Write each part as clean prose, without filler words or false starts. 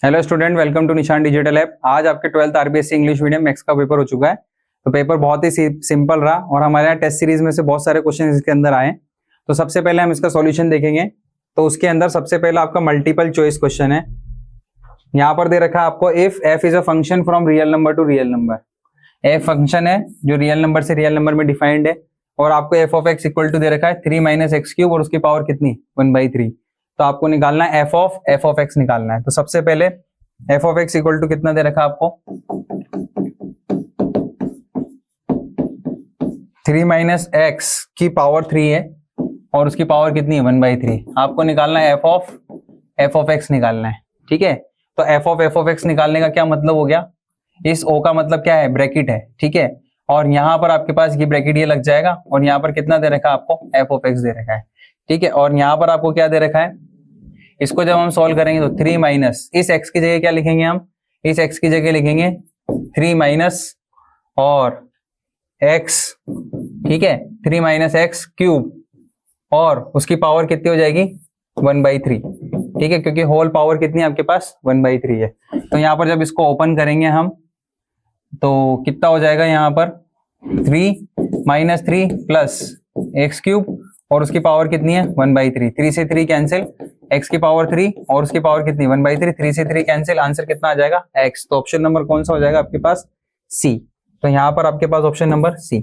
Hello student, welcome to निशान digital app. आज आपके 12th RBSC English medium maths का पेपर हो चुका है। तो पेपर बहुत ही सिंपल रहा और हमारे यहाँ टेस्ट सीरीज में से बहुत सारे क्वेश्चन इसके अंदर आए। तो सबसे पहले हम इसका सॉल्यूशन देखेंगे। तो उसके अंदर सबसे पहला आपका मल्टीपल चॉइस क्वेश्चन है। यहाँ पर दे रखा है आपको, if F is a function from real number to real number. F function है जो रियल नंबर से रियल नंबर में डिफाइंड है और आपको F of X equal to दे रखा है 3 माइनस एक्स क्यूब और उसकी पावर कितनी 1/3। तो आपको निकालना है एफ ऑफ एक्स निकालना है। तो सबसे पहले F of X equal to कितना दे रखा है आपको 3 माइनस एक्स की पावर 3 है और उसकी पावर कितनी है 1/3। आपको निकालना है एफ ऑफ एक्स निकालना है। ठीक है, तो एफ ऑफ एक्स निकालने का क्या मतलब हो गया, इस ओ का मतलब क्या है, ब्रैकेट है। ठीक है, और यहाँ पर आपके पास ये ब्रैकेट ये लग जाएगा और यहाँ पर कितना दे रखा है आपको एफ ऑफ एक्स दे रखा है। ठीक है, और यहाँ पर आपको क्या दे रखा है, इसको जब हम सॉल्व करेंगे तो 3 माइनस इस x की जगह क्या लिखेंगे, हम इस x की जगह लिखेंगे 3 माइनस और x। ठीक है, 3 माइनस एक्स क्यूब और उसकी पावर कितनी हो जाएगी 1/3। ठीक है, क्योंकि होल पावर कितनी है आपके पास 1/3 है। तो यहाँ पर जब इसको ओपन करेंगे हम तो कितना हो जाएगा, यहाँ पर 3 माइनस 3 प्लस एक्स क्यूब और उसकी पावर कितनी है 1/3। 3 से 3 कैंसिल, x की पावर 3 और उसकी पावर कितनी 1/3। 3 से 3 कैंसिल, आंसर कितना आ जाएगा x। तो ऑप्शन नंबर कौन सा हो जाएगा आपके पास C। तो यहाँ पर आपके पास ऑप्शन नंबर C।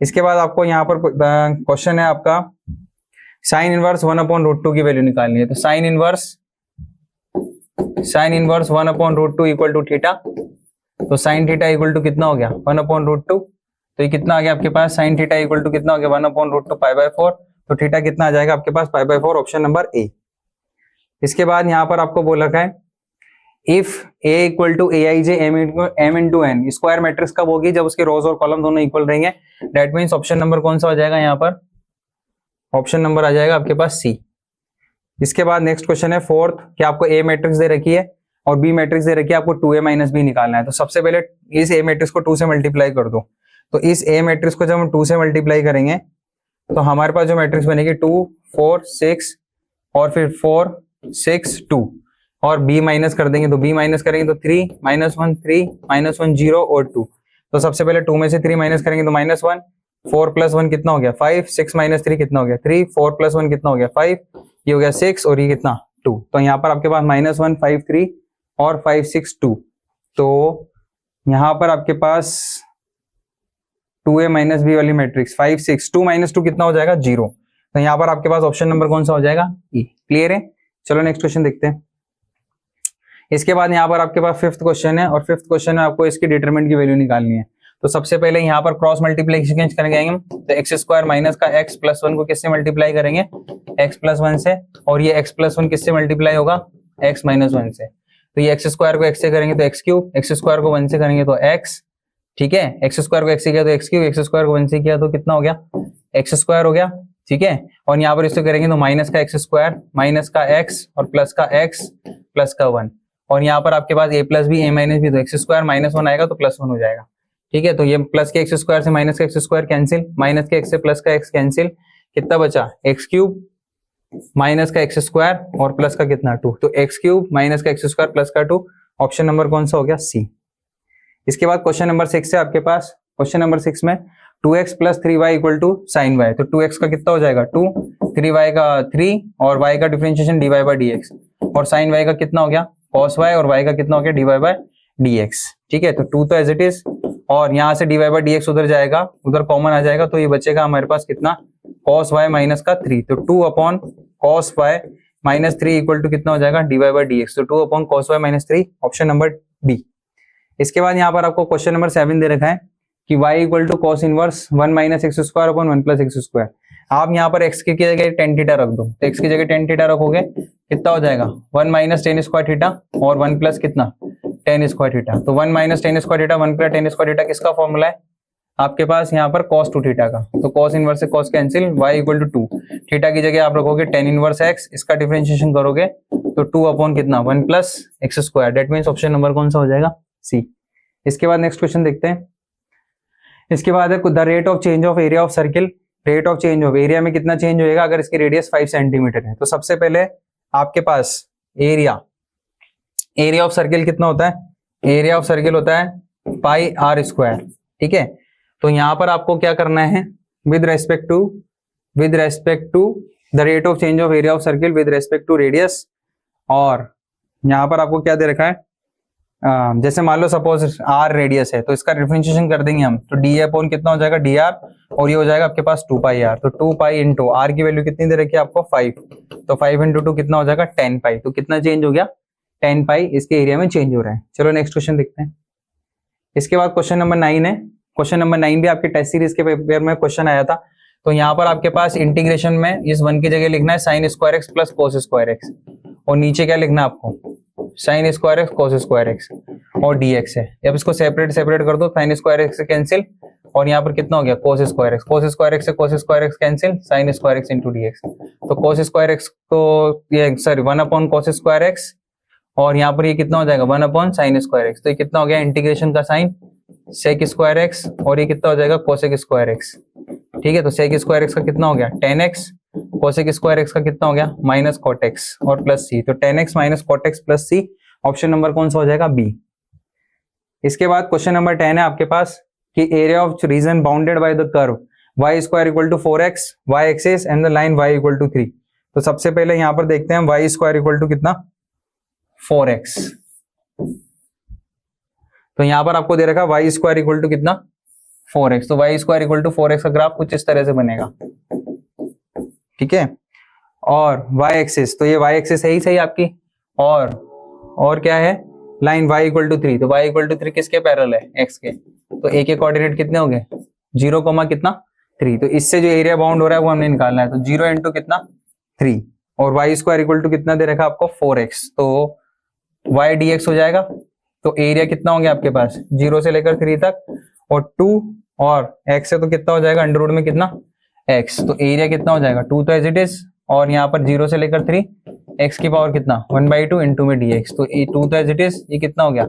इसके बाद आपको यहाँ पर क्वेश्चन है आपका साइन इनवर्स 1/√2 की वैल्यू निकालनी है। तो sine inverse 1/√2 equal to theta. तो साइन थीटा इक्वल टू कितना हो गया 1/√2। तो ये कितना आ गया आपके पास, साइन थीटा इक्वल टू कितना हो गया 1/√2 π/4। तो थीटा कितना आ जाएगा आपके पास π/4, ऑप्शन नंबर ए। इसके बाद यहाँ पर आपको बोल रखा है if a equal to aij m into n, square matrix कब होगी, जब उसके रोज और कॉलम दोनों इक्वल रहेंगे। दैट मीन्स ऑप्शन नंबर कौन सा हो जाएगा, यहाँ पर ऑप्शन नंबर आ जाएगा आपके पास C। इसके बाद नेक्स्ट क्वेश्चन है फोर्थ, कि आपको a मैट्रिक्स दे रखी है और b मैट्रिक्स दे रखी है, आपको 2a माइनस b निकालना है। तो सबसे पहले इस a मैट्रिक्स को 2 से मल्टीप्लाई कर दो। तो इस a मैट्रिक्स को जब हम 2 से मल्टीप्लाई करेंगे तो हमारे पास जो मैट्रिक्स बनेगी 2 4 6 और फिर 4 6 2 और b माइनस कर देंगे। तो b माइनस करेंगे तो 3 -1 3 -1 0 और 2। तो सबसे पहले 2 में से 3 माइनस करेंगे तो -1, 4 + 1 कितना हो गया 5, 6 - 3 कितना हो गया 3, 4 + 1 कितना हो गया 5, ये हो गया 6 और ये कितना 2। तो यहाँ पर आपके पास -1 5 3 और 5 6 2। तो यहाँ पर आपके पास 2a माइनस b वाली मैट्रिक्स 5 6 2 - 2 कितना हो जाएगा 0। तो यहाँ पर आपके पास ऑप्शन नंबर कौन सा हो जाएगा E। क्लियर है, चलो नेक्स्ट क्वेश्चन देखते हैं। इसके बाद यहाँ पर आपके पास फिफ्थ क्वेश्चन है और फिफ्थ क्वेश्चन में आपको इसकी डिटरमिनेंट की वैल्यू निकालनी है। तो सबसे पहले यहाँ पर क्रॉस मल्टीप्लिकेशन करेंगे हम। तो x² माइनस का x + 1 को किससे मल्टीप्लाई करेंगे x + 1 से, और ये x + 1 किससे मल्टीप्लाई होगा x - 1 से। तो ये x² को x से करेंगे तो x3, x² को 1 से करेंगे तो x। ठीक है, x² को x से किया तो x3, x² को 1 से किया तो कितना हो गया x² हो गया। ठीक है, और यहाँ पर इसको करेंगे तो माइनस का x² माइनस का x और प्लस का x प्लस का 1। और यहाँ पर आपके पास a + b a - b, तो x² -1 आएगा तो +1 हो जाएगा। ठीक है, तो ये प्लस के x² से माइनस का x² कैंसिल, माइनस के x से प्लस का x कैंसिल, कितना बचा x³ माइनस का x² और प्लस का कितना 2। तो x³ माइनस का x² प्लस का 2, ऑप्शन नंबर कौन सा हो गया C। इसके बाद क्वेश्चन नंबर 6 है आपके पास। क्वेश्चन नंबर 6 में 2x + 3y = sin y। तो 2x का कितना हो जाएगा 2, 3y का 3 और y का डिफरेंशिएशन dy/dx, और sin y का कितना हो गया cos y और y का कितना हो गया dy/dx। ठीक है, तो 2 तो एज इट इज और यहाँ से dy/dx उधर जाएगा, उधर कॉमन आ जाएगा, तो ये बचेगा हमारे पास कितना cos y माइनस का 3। तो 2/cos y minus 3 equal to कितना हो जाएगा dy/dx। तो 2/cos y minus 3, option number B। इसके बाद यहाँ पर आपको क्वेश्चन नंबर 7 दे रखा है कि y = cos inverse 1 - x² 1 + x²। आप यहाँ पर x की जगह tan थीटा रख दो। तो x की जगह tan थीटा रखोगे कितना हो जाएगा 1 - tan² थीटा और 1 प्लस कितना tan² थीटा। तो 1 - tan² थीटा 1 + tan² थीटा किसका फॉर्मूला है आपके पास यहाँ पर cos 2 थीटा का। तो cos इनवर्स से cos कैंसिल, y = 2, थीटा की जगह आप रखोगे tan इनवर्स x, इसका डिफरेंशिएशन करोगे तो 2 कितना 1 + x²। That means option number कौन सा हो जाएगा C। इसके बाद नेक्स्ट क्वेश्चन देखते हैं। इसके बाद है the rate of change of area of circle. Rate of change of area में कितना चेंज होएगा अगर इसकी रेडियस 5 सेंटीमीटर है। तो सबसे पहले आपके पास एरिया एरिया ऑफ सर्किल कितना होता है, एरिया ऑफ सर्किल होता है पाई आर स्क्वायर, ठीक है। तो यहां पर आपको क्या करना है, with respect to the rate of change of area of circle with respect to radius, और यहां पर आपको क्या दे रखा है, जैसे मान लो सपोज आर रेडियस है तो इसका डिफरेंशिएशन कर देंगे हम, तो डी अपॉन कितना हो जाएगा डी आर, और ये हो जाएगा आपके पास 2 पाई आर, तो 2 पाई इंटू आर की वैल्यू कितनी दे रखी है आपको 5, तो 5 इंटू 2 कितना हो जाएगा 10 पाई, तो कितना चेंज हो गया 10 पाई इसके एरिया में चेंज हो रहा है। चलो नेक्स्ट क्वेश्चन देखते हैं। इसके बाद क्वेश्चन नंबर 9 है। क्वेश्चन नंबर 9 भी आपके टेस्ट सीरीज के पेपर में क्वेश्चन आया था। तो यहाँ पर आपके पास इंटीग्रेशन में इस 1 की जगह लिखना है sine square x plus cos square x, और नीचे क्या लिखना है आपको sine square x cos square x और dx है। अब इसको सेपरेट कर दो, साइन स्क्वायर एक्स से कैंसिल, और यहाँ पर कितना हो गया कोस स्क्वायर एक्स से cos square x cancel, sine square x into dx। तो कोस स्क्वायर एक्स को ये sorry 1 upon cos square x, और यहाँ पर ये कितना हो जाएगा 1 अपॉन साइन स्क्वायर एक्स, तो ये कितना हो गया इंटीग्रेशन का साइन सेक स्क्वायर एक्स, और ये कितना हो जाएगा कोसेक स्क्वायर एक्स, ठीक है। तो सेक स्क्वायर एक्स का कितना हो गया 10x, कोसेक स्क्वायर एक्स का कितना हो गया माइनस कॉट एक्स और प्लस सी, तो 10x minus cot x plus c, option number कौन सा हो जाएगा बी। इसके बाद क्वेश्चन नंबर 10 है आपके पास कि area of region bounded by the curve y square equal to 4x y axis and the line y equal to 3। तो सबसे पहले यहां पर देखते हैं y स्क्वायर इक्वल टू कितना 4x, तो यहां पर आपको दे रखा y स्क्वायर इक्वल टू कितना 4x, तो y square equal to 4x का ग्राफ कुछ इस तरह से बनेगा, ठीक है। और y एक्सिस, तो ये y एक्सिस है ही सही आपकी, और क्या है लाइन y इक्वल टू 3, तो y इक्वल टू 3 किसके पैरेलल है x के, तो a के कोऑर्डिनेट कितने हो गए 0 कितना 3, तो इससे जो एरिया बाउंड हो रहा है वो हमने निकालना है, तो 0 इंटू कितना 3, और y स्क्वायर इक्वल टू कितना दे रखा आपको 4x, तो y dx हो जाएगा। तो एरिया कितना हो गया आपके पास 0 से लेकर 3 तक, और 2 और x है तो कितना हो जाएगा अंडर रूट में कितना x, तो एरिया कितना हो जाएगा 2 तो एज इट इज, और यहाँ पर 0 से लेकर 3 x की पावर कितना 1/2 इंटू में dx, तो 2 तो एज इट इज, ये कितना हो गया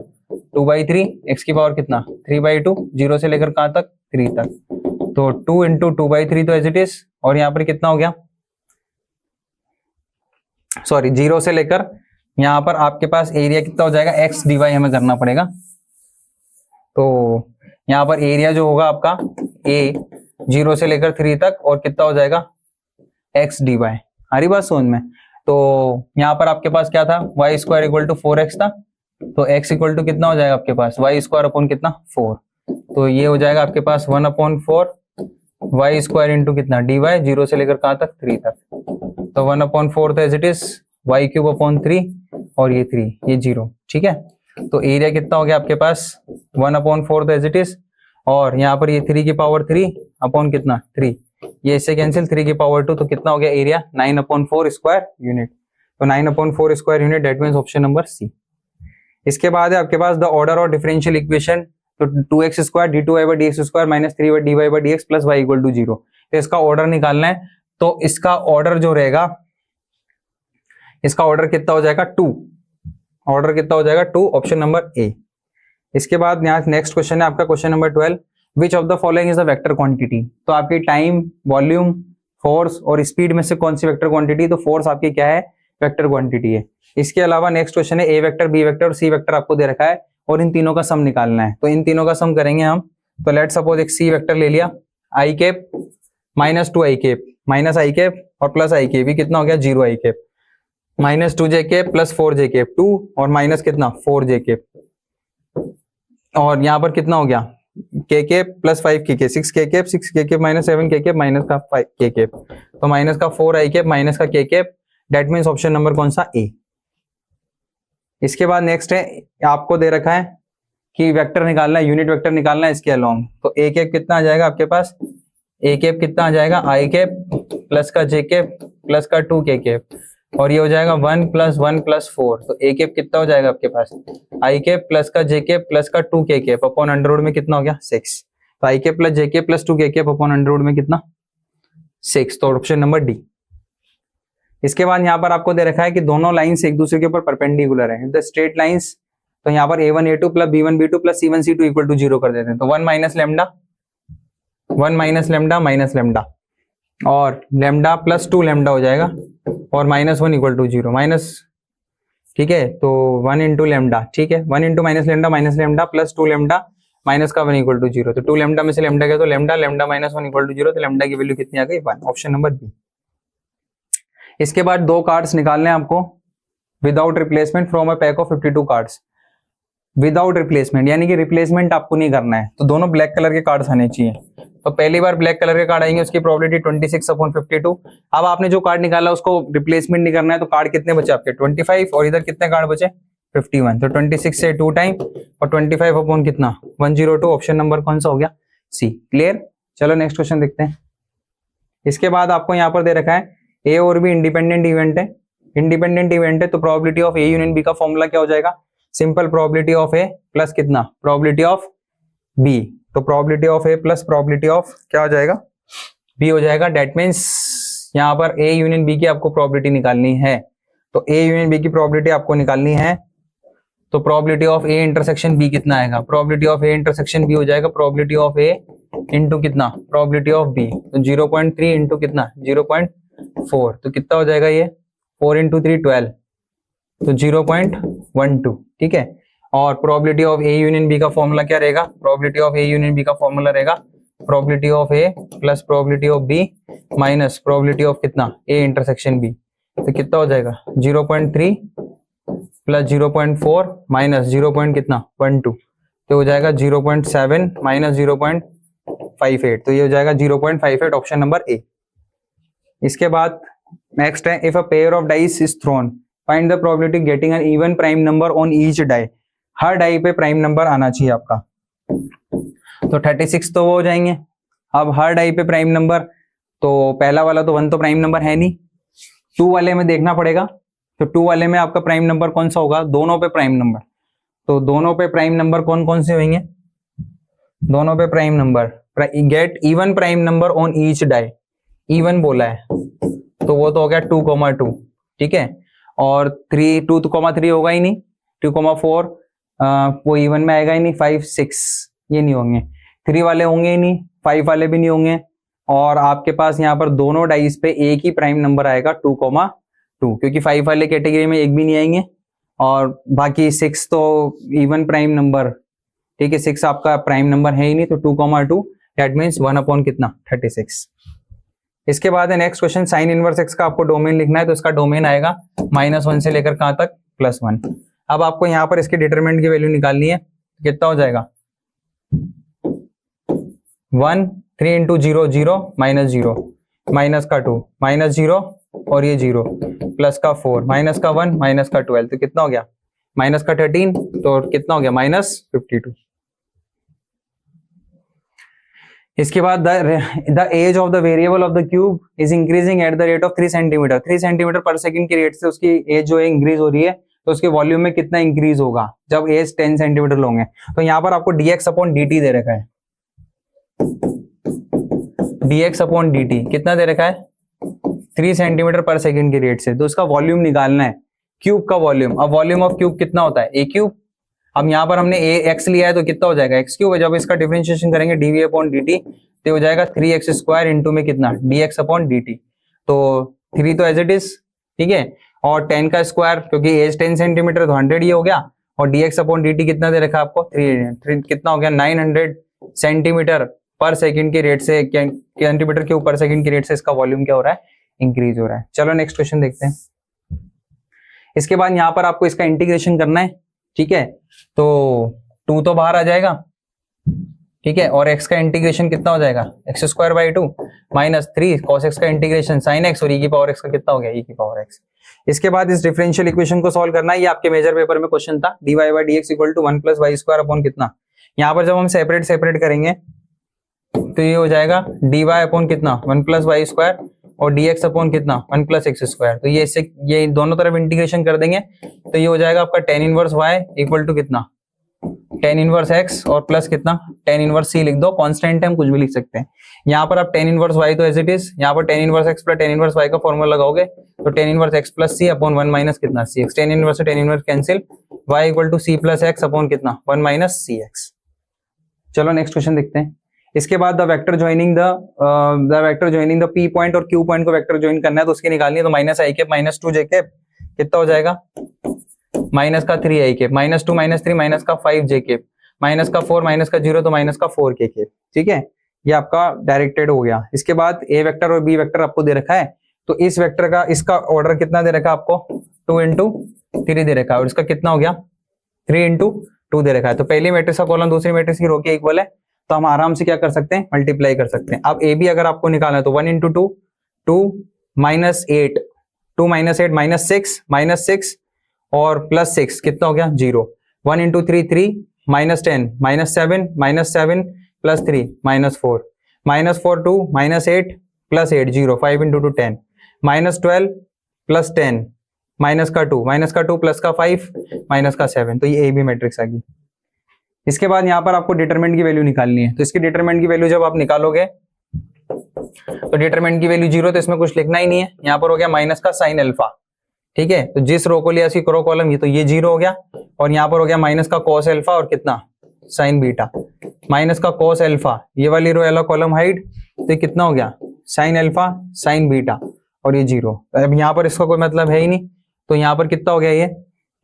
2/3, x की पावर कितना 3/2, 0 से लेकर कहां तक 3 तक, तो 2 इंटू 2/3 तो एज इट इज, और यहाँ पर कितना हो गया सॉरी 0 से लेकर यहाँ पर आपके पास एरिया कितना हो जाएगा x dy हमें करना पड़ेगा। तो यहाँ पर एरिया जो होगा आपका a 0 से लेकर 3 तक, और कितना हो जाएगा x dy, आ रही बात समझ में। तो यहाँ पर आपके पास क्या था y square equal to 4x था, तो x इक्वल टू कितना हो जाएगा आपके पास y स्क्वायर अपॉन कितना 4, तो ये हो जाएगा आपके पास 1/4 y स्क्वायर इंटू कितना dy, 0 से लेकर कहां तक 3 तक, तो 1/4 तो as it is y cube upon 3, और ये 3 ये 0, ठीक है। तो एरिया कितना हो गया आपके पास 1/4 तो एज इट इज, और यहाँ पर ये 3 की पावर 3 अपॉन कितना 3, ये इससे कैंसिल 3 की पावर 2, तो कितना हो गया एरिया 9/4 स्क्वायर यूनिट, तो 9/4 square unit, that means option number C. इसके बाद है आपके पास the order of differential equation, तो 2x square d2y/dx square minus 3y/dy/dx plus y equal to 0, तो इसका ऑर्डर निकालना है। तो इसका ऑर्डर जो रहेगा, इसका ऑर्डर कितना हो जाएगा 2, ऑर्डर कितना हो जाएगा 2, ऑप्शन नंबर ए। इसके बाद यहाँ नेक्स्ट क्वेश्चन है आपका question number 12, which of the following is a vector quantity. तो आपकी टाइम, वॉल्यूम, फोर्स और स्पीड में से कौन सी वेक्टर क्वांटिटी, तो फोर्स आपकी क्या है वेक्टर क्वांटिटी है। इसके अलावा नेक्स्ट क्वेश्चन है ए वेक्टर, बी वेक्टर और सी वेक्टर आपको दे रखा है, और इन तीनों का सम निकालना है। तो इन तीनों का सम करेंगे हम, तो लेट सपोज एक सी वेक्टर ले लिया, I cap minus 2 i cap minus I cap और प्लस आई कैप, ये कितना हो गया 0 i cap, minus 2j cap plus 4j cap 2, और माइनस कितना 4j कैप, और यहाँ पर कितना हो गया k cap plus 5k cap 6k cap 6k cap minus 7k cap minus का 5k कैप, तो माइनस का 4i कैप माइनस का k cap, that means option number कौन सा ए। इसके बाद नेक्स्ट है आपको दे रखा है कि वेक्टर निकालना है, यूनिट वेक्टर निकालना है इसके अलोंग, तो ए कैप कितना आ जाएगा आपके पास, ए कैप कितना आ जाएगा आई कैप प्लस का जे कैप प्लस का 2k कैप, और ये हो जाएगा 1 + 1 + 4, तो ए कैप कितना हो जाएगा आपके पास आई कैप प्लस का जे कैप प्लस का 2k cap upon under root में कितना हो गया 6, तो I cap plus J cap plus 2k cap upon under root में कितना 6, तो ऑप्शन नंबर डी। इसके बाद यहाँ पर आपको दे रखा है कि दोनों लाइंस एक दूसरे के ऊपर परपेंडिकुलर है, द स्ट्रेट लाइंस, तो यहाँ पर a1 a2 plus b1 b2 plus c1 c2 equal to 0 कर देते हैं, तो 1 माइनस लैम्डा माइनस लैम्डा और लैम्डा प्लस 2 लैम्डा हो जाएगा, और -1 इक्वल टू 0, ठीक है, तो 1 इंटू लेमडा, ठीक है, 1 into minus lambda plus 2 lambda minus का 1 इक्वल टू 0, तो 2 लेमडा में से लेमडा गया तो लेमडा माइनस 1 इक्वल टू 0, तो लेमडा की वैल्यू कितनी आ गई 1, ऑप्शन नंबर बी। इसके बाद 2 कार्ड्स निकालने हैं आपको without replacement from a pack of 52 cards. Without replacement यानी कि रिप्लेसमेंट आपको नहीं करना है, तो दोनों ब्लैक कलर के कार्ड्स आने चाहिए। तो पहली बार ब्लैक कलर के कार्ड आएंगे, उसकी प्रोबेबिलिटी 26/52। अब आपने जो कार्ड निकाला उसको रिप्लेसमेंट नहीं करना है, तो कार्ड कितने बचे आपके 25, और इधर कितने कार्ड बचे 51, तो 26 से 2 टाइम और 25 अपॉन कितना 102, ऑप्शन नंबर कौन सा हो गया सी। क्लियर। चलो नेक्स्ट क्वेश्चन देखते हैं। इसके बाद आपको यहाँ पर दे रखा है ए और बी इंडिपेंडेंट इवेंट है, इंडिपेंडेंट इवेंट है, तो probability of A union B का फॉर्मूला क्या हो जाएगा, simple probability of A plus कितना प्रोबेबिलिटी ऑफ बी, तो probability of A plus probability of क्या हो जाएगा बी हो जाएगा। डेट मीन्स यहाँ पर ए यूनियन बी की आपको प्रोबेबिलिटी निकालनी है, तो ए यूनियन बी की प्रोबेबिलिटी आपको निकालनी है, तो probability of A intersection B कितना आएगा, probability of A intersection B हो जाएगा प्रोबेबिलिटी ऑफ ए इंटू कितना प्रोबेबिलिटी ऑफ बी, तो 0.3 इंटू कितना 0.4, तो कितना हो जाएगा ये 4 इंटू 3 12, तो 0.12, ठीक है। और probability of A union B का फॉर्मूला क्या रहेगा, probability of A union B का फॉर्मूला रहेगा probability of A plus probability of B minus probability of कितना ए इंटरसेक्शन बी, तो कितना हो जाएगा 0.3 प्लस 0.4 माइनस 0. कितना 12, तो हो जाएगा 0.7 माइनस 0.58, तो ये हो जाएगा 0.58, ऑप्शन नंबर ए। इसके बाद नेक्स्ट है if a pair of dice is thrown find the probability getting an even prime number on each die. हर डाई पे प्राइम नंबर आना चाहिए आपका, तो 36 तो वो हो जाएंगे। अब हर डाई पे प्राइम नंबर, तो पहला वाला तो 1 तो प्राइम नंबर है नहीं, 2 वाले में देखना पड़ेगा, तो 2 वाले में आपका प्राइम नंबर कौन सा होगा, दोनों पे प्राइम नंबर, तो दोनों पे प्राइम नंबर कौन कौन से होंगे, दोनों पे prime number get even prime number on each die, even बोला है तो वो तो हो गया 2,2, ठीक है। और 2,3 होगा ही नहीं, 2,4 वो इवन में आएगा ही नहीं, 5 6 ये नहीं होंगे, 3 वाले होंगे ही नहीं, 5 वाले भी नहीं होंगे, और आपके पास यहाँ पर दोनों डाइस पे एक ही प्राइम नंबर आएगा 2,2, क्योंकि 5 वाले कैटेगरी में एक भी नहीं आएंगे, और बाकी 6 तो इवन प्राइम नंबर, ठीक है, 6 आपका प्राइम नंबर है ही नहीं, तो 2,2 दैट मीन्स 1 अपॉन कितना 36। इसके बाद है next question, sine inverse x का आपको डोमेन लिखना है, तो इसका डोमेन आएगा -1 से लेकर कहां तक +1। अब आपको यहाँ पर इसके डिटरमिनेंट की वैल्यू निकालनी है, कितना हो जाएगा 1 3 इंटू 0 0 -0 माइनस का 2 -0 और ये 0 प्लस का 4 माइनस का 1 माइनस का 12, तो कितना हो गया माइनस का 13, तो कितना हो गया -52। इसके बाद the edge of the variable of the cube is increasing at the rate of 3 centimetre, 3 centimetre पर सेकंड की रेट से उसकी एज जो है इंक्रीज हो रही है, तो उसके वॉल्यूम में कितना इंक्रीज होगा जब एज 10 सेंटीमीटर होंगे। तो यहाँ पर आपको dx अपॉन dt दे रखा है, dx अपॉन dt कितना दे रखा है 3 सेंटीमीटर पर सेकंड की रेट से, तो उसका वॉल्यूम निकालना है, क्यूब का वॉल्यूम। अब वॉल्यूम ऑफ क्यूब कितना होता है ए क्यूब, अब यहाँ पर हमने ए एक्स लिया है तो कितना हो जाएगा एक्स क्यूब, जब इसका डिफरेंशिएशन करेंगे dv अपॉन dt तो हो जाएगा 3x स्क्वायर इंटू में कितना dx अपॉन dt, तो 3 तो एज इट इज, ठीक है, और 10 का स्क्वायर क्योंकि एज 10 सेंटीमीटर तो 100 ही हो गया, और dx अपॉन dt कितना दे रखा है आपको 3 कितना हो गया 900 सेंटीमीटर पर सेकंड की रेट से, सेंटीमीटर क्यूब पर सेकंड की रेट से इसका वॉल्यूम क्या हो रहा है इंक्रीज हो रहा है। चलो नेक्स्ट क्वेश्चन देखते हैं। इसके बाद यहाँ पर आपको इसका इंटीग्रेशन करना है, ठीक है, तो 2 तो बाहर आ जाएगा, ठीक है, और x का इंटीग्रेशन कितना हो जाएगा x square by 2 minus 3 cos x का इंटीग्रेशन sin x, और e की पावर x का कितना हो गया e की पावर x। इसके बाद इस डिफरेंशियल इक्वेशन को सॉल्व करना है, ये आपके मेजर पेपर में क्वेश्चन था, dy by dx equal to 1 plus y square upon कितना, यहाँ पर जब हम सेपरेट करेंगे तो ये हो जाएगा dy अपॉन कितना 1 प्लस वाई स्क्वायर और dx अपॉन कितना 1 प्लस एक्स स्क्वायर, तो ये इससे ये दोनों तरफ इंटीग्रेशन कर देंगे तो ये हो जाएगा आपका tan inverse y equal to कितना tan इनवर्स x और प्लस कितना tan इनवर्स c लिख दो, कांस्टेंट है हम कुछ भी लिख सकते हैं। यहाँ पर आप tan इनवर्स y तो एज इट इज, यहाँ पर tan inverse x plus tan inverse y का फॉर्मूला लगाओगे तो tan inverse x plus c upon 1 minus कितना cx, tan इनवर्स से tan inverse cancel, y equal to c plus x upon कितना 1 minus cx। चलो next question देखते हैं। इसके बाद the vector joining the p point और q पॉइंट को वेक्टर ज्वाइन करना है, तो उसकी निकालनी है, तो -i कैप -2j कैप कितना हो जाएगा माइनस का 3 आई केप, -2 -3 माइनस का 5 जे केप, माइनस का 4 माइनस का 0 तो माइनस का 4 के केप। ठीक है, ये आपका डायरेक्टेड हो गया। इसके बाद ए वेक्टर और बी वेक्टर आपको दे रखा है, तो इस वेक्टर का इसका ऑर्डर कितना दे रखा है आपको, 2 × 3 दे रखा है, और इसका कितना हो गया 3 × 2 दे रखा है। तो पहली मैट्रिक्स का कॉलम दूसरी मैट्रिक्स की रो के इक्वल है, तो हम आराम से क्या कर सकते हैं, मल्टीप्लाई कर सकते हैं। अब ए बी अगर आपको निकालना है तो 1 × 2 2 -8, 2 -8 -6 और +6 कितना हो गया 0, 1 × 3 3 -10 -7 -7 +3 -4 -4 2 -8 +8 0, 5 × 2 10 -12 +10 माइनस का 2 प्लस का 5 माइनस का 7, तो ये ए बी मैट्रिक्स आ गई। इसके बाद यहाँ पर आपको डिटरमिनेंट की वैल्यू निकालनी है, तो इसकी डिटरमिनेंट की वैल्यू जब आप निकालोगे तो डिटरमिनेंट की वैल्यू 0, तो इसमें कुछ लिखना ही नहीं है। यहाँ पर हो गया माइनस का साइन अल्फा। ठीक है, तो जिस रो को लिया इसकी रो कॉलम ये, तो ये 0 हो गया, और यहाँ पर हो गया माइनस का कॉस अल्फा और कितना साइन बीटा, माइनस का कॉस अल्फा, ये वाली रो वाला कॉलम हाइड, तो ये कितना हो गया साइन अल्फा साइन बीटा, और ये 0। अब यहाँ पर इसका कोई मतलब है ही नहीं, तो यहाँ पर कितना हो गया ये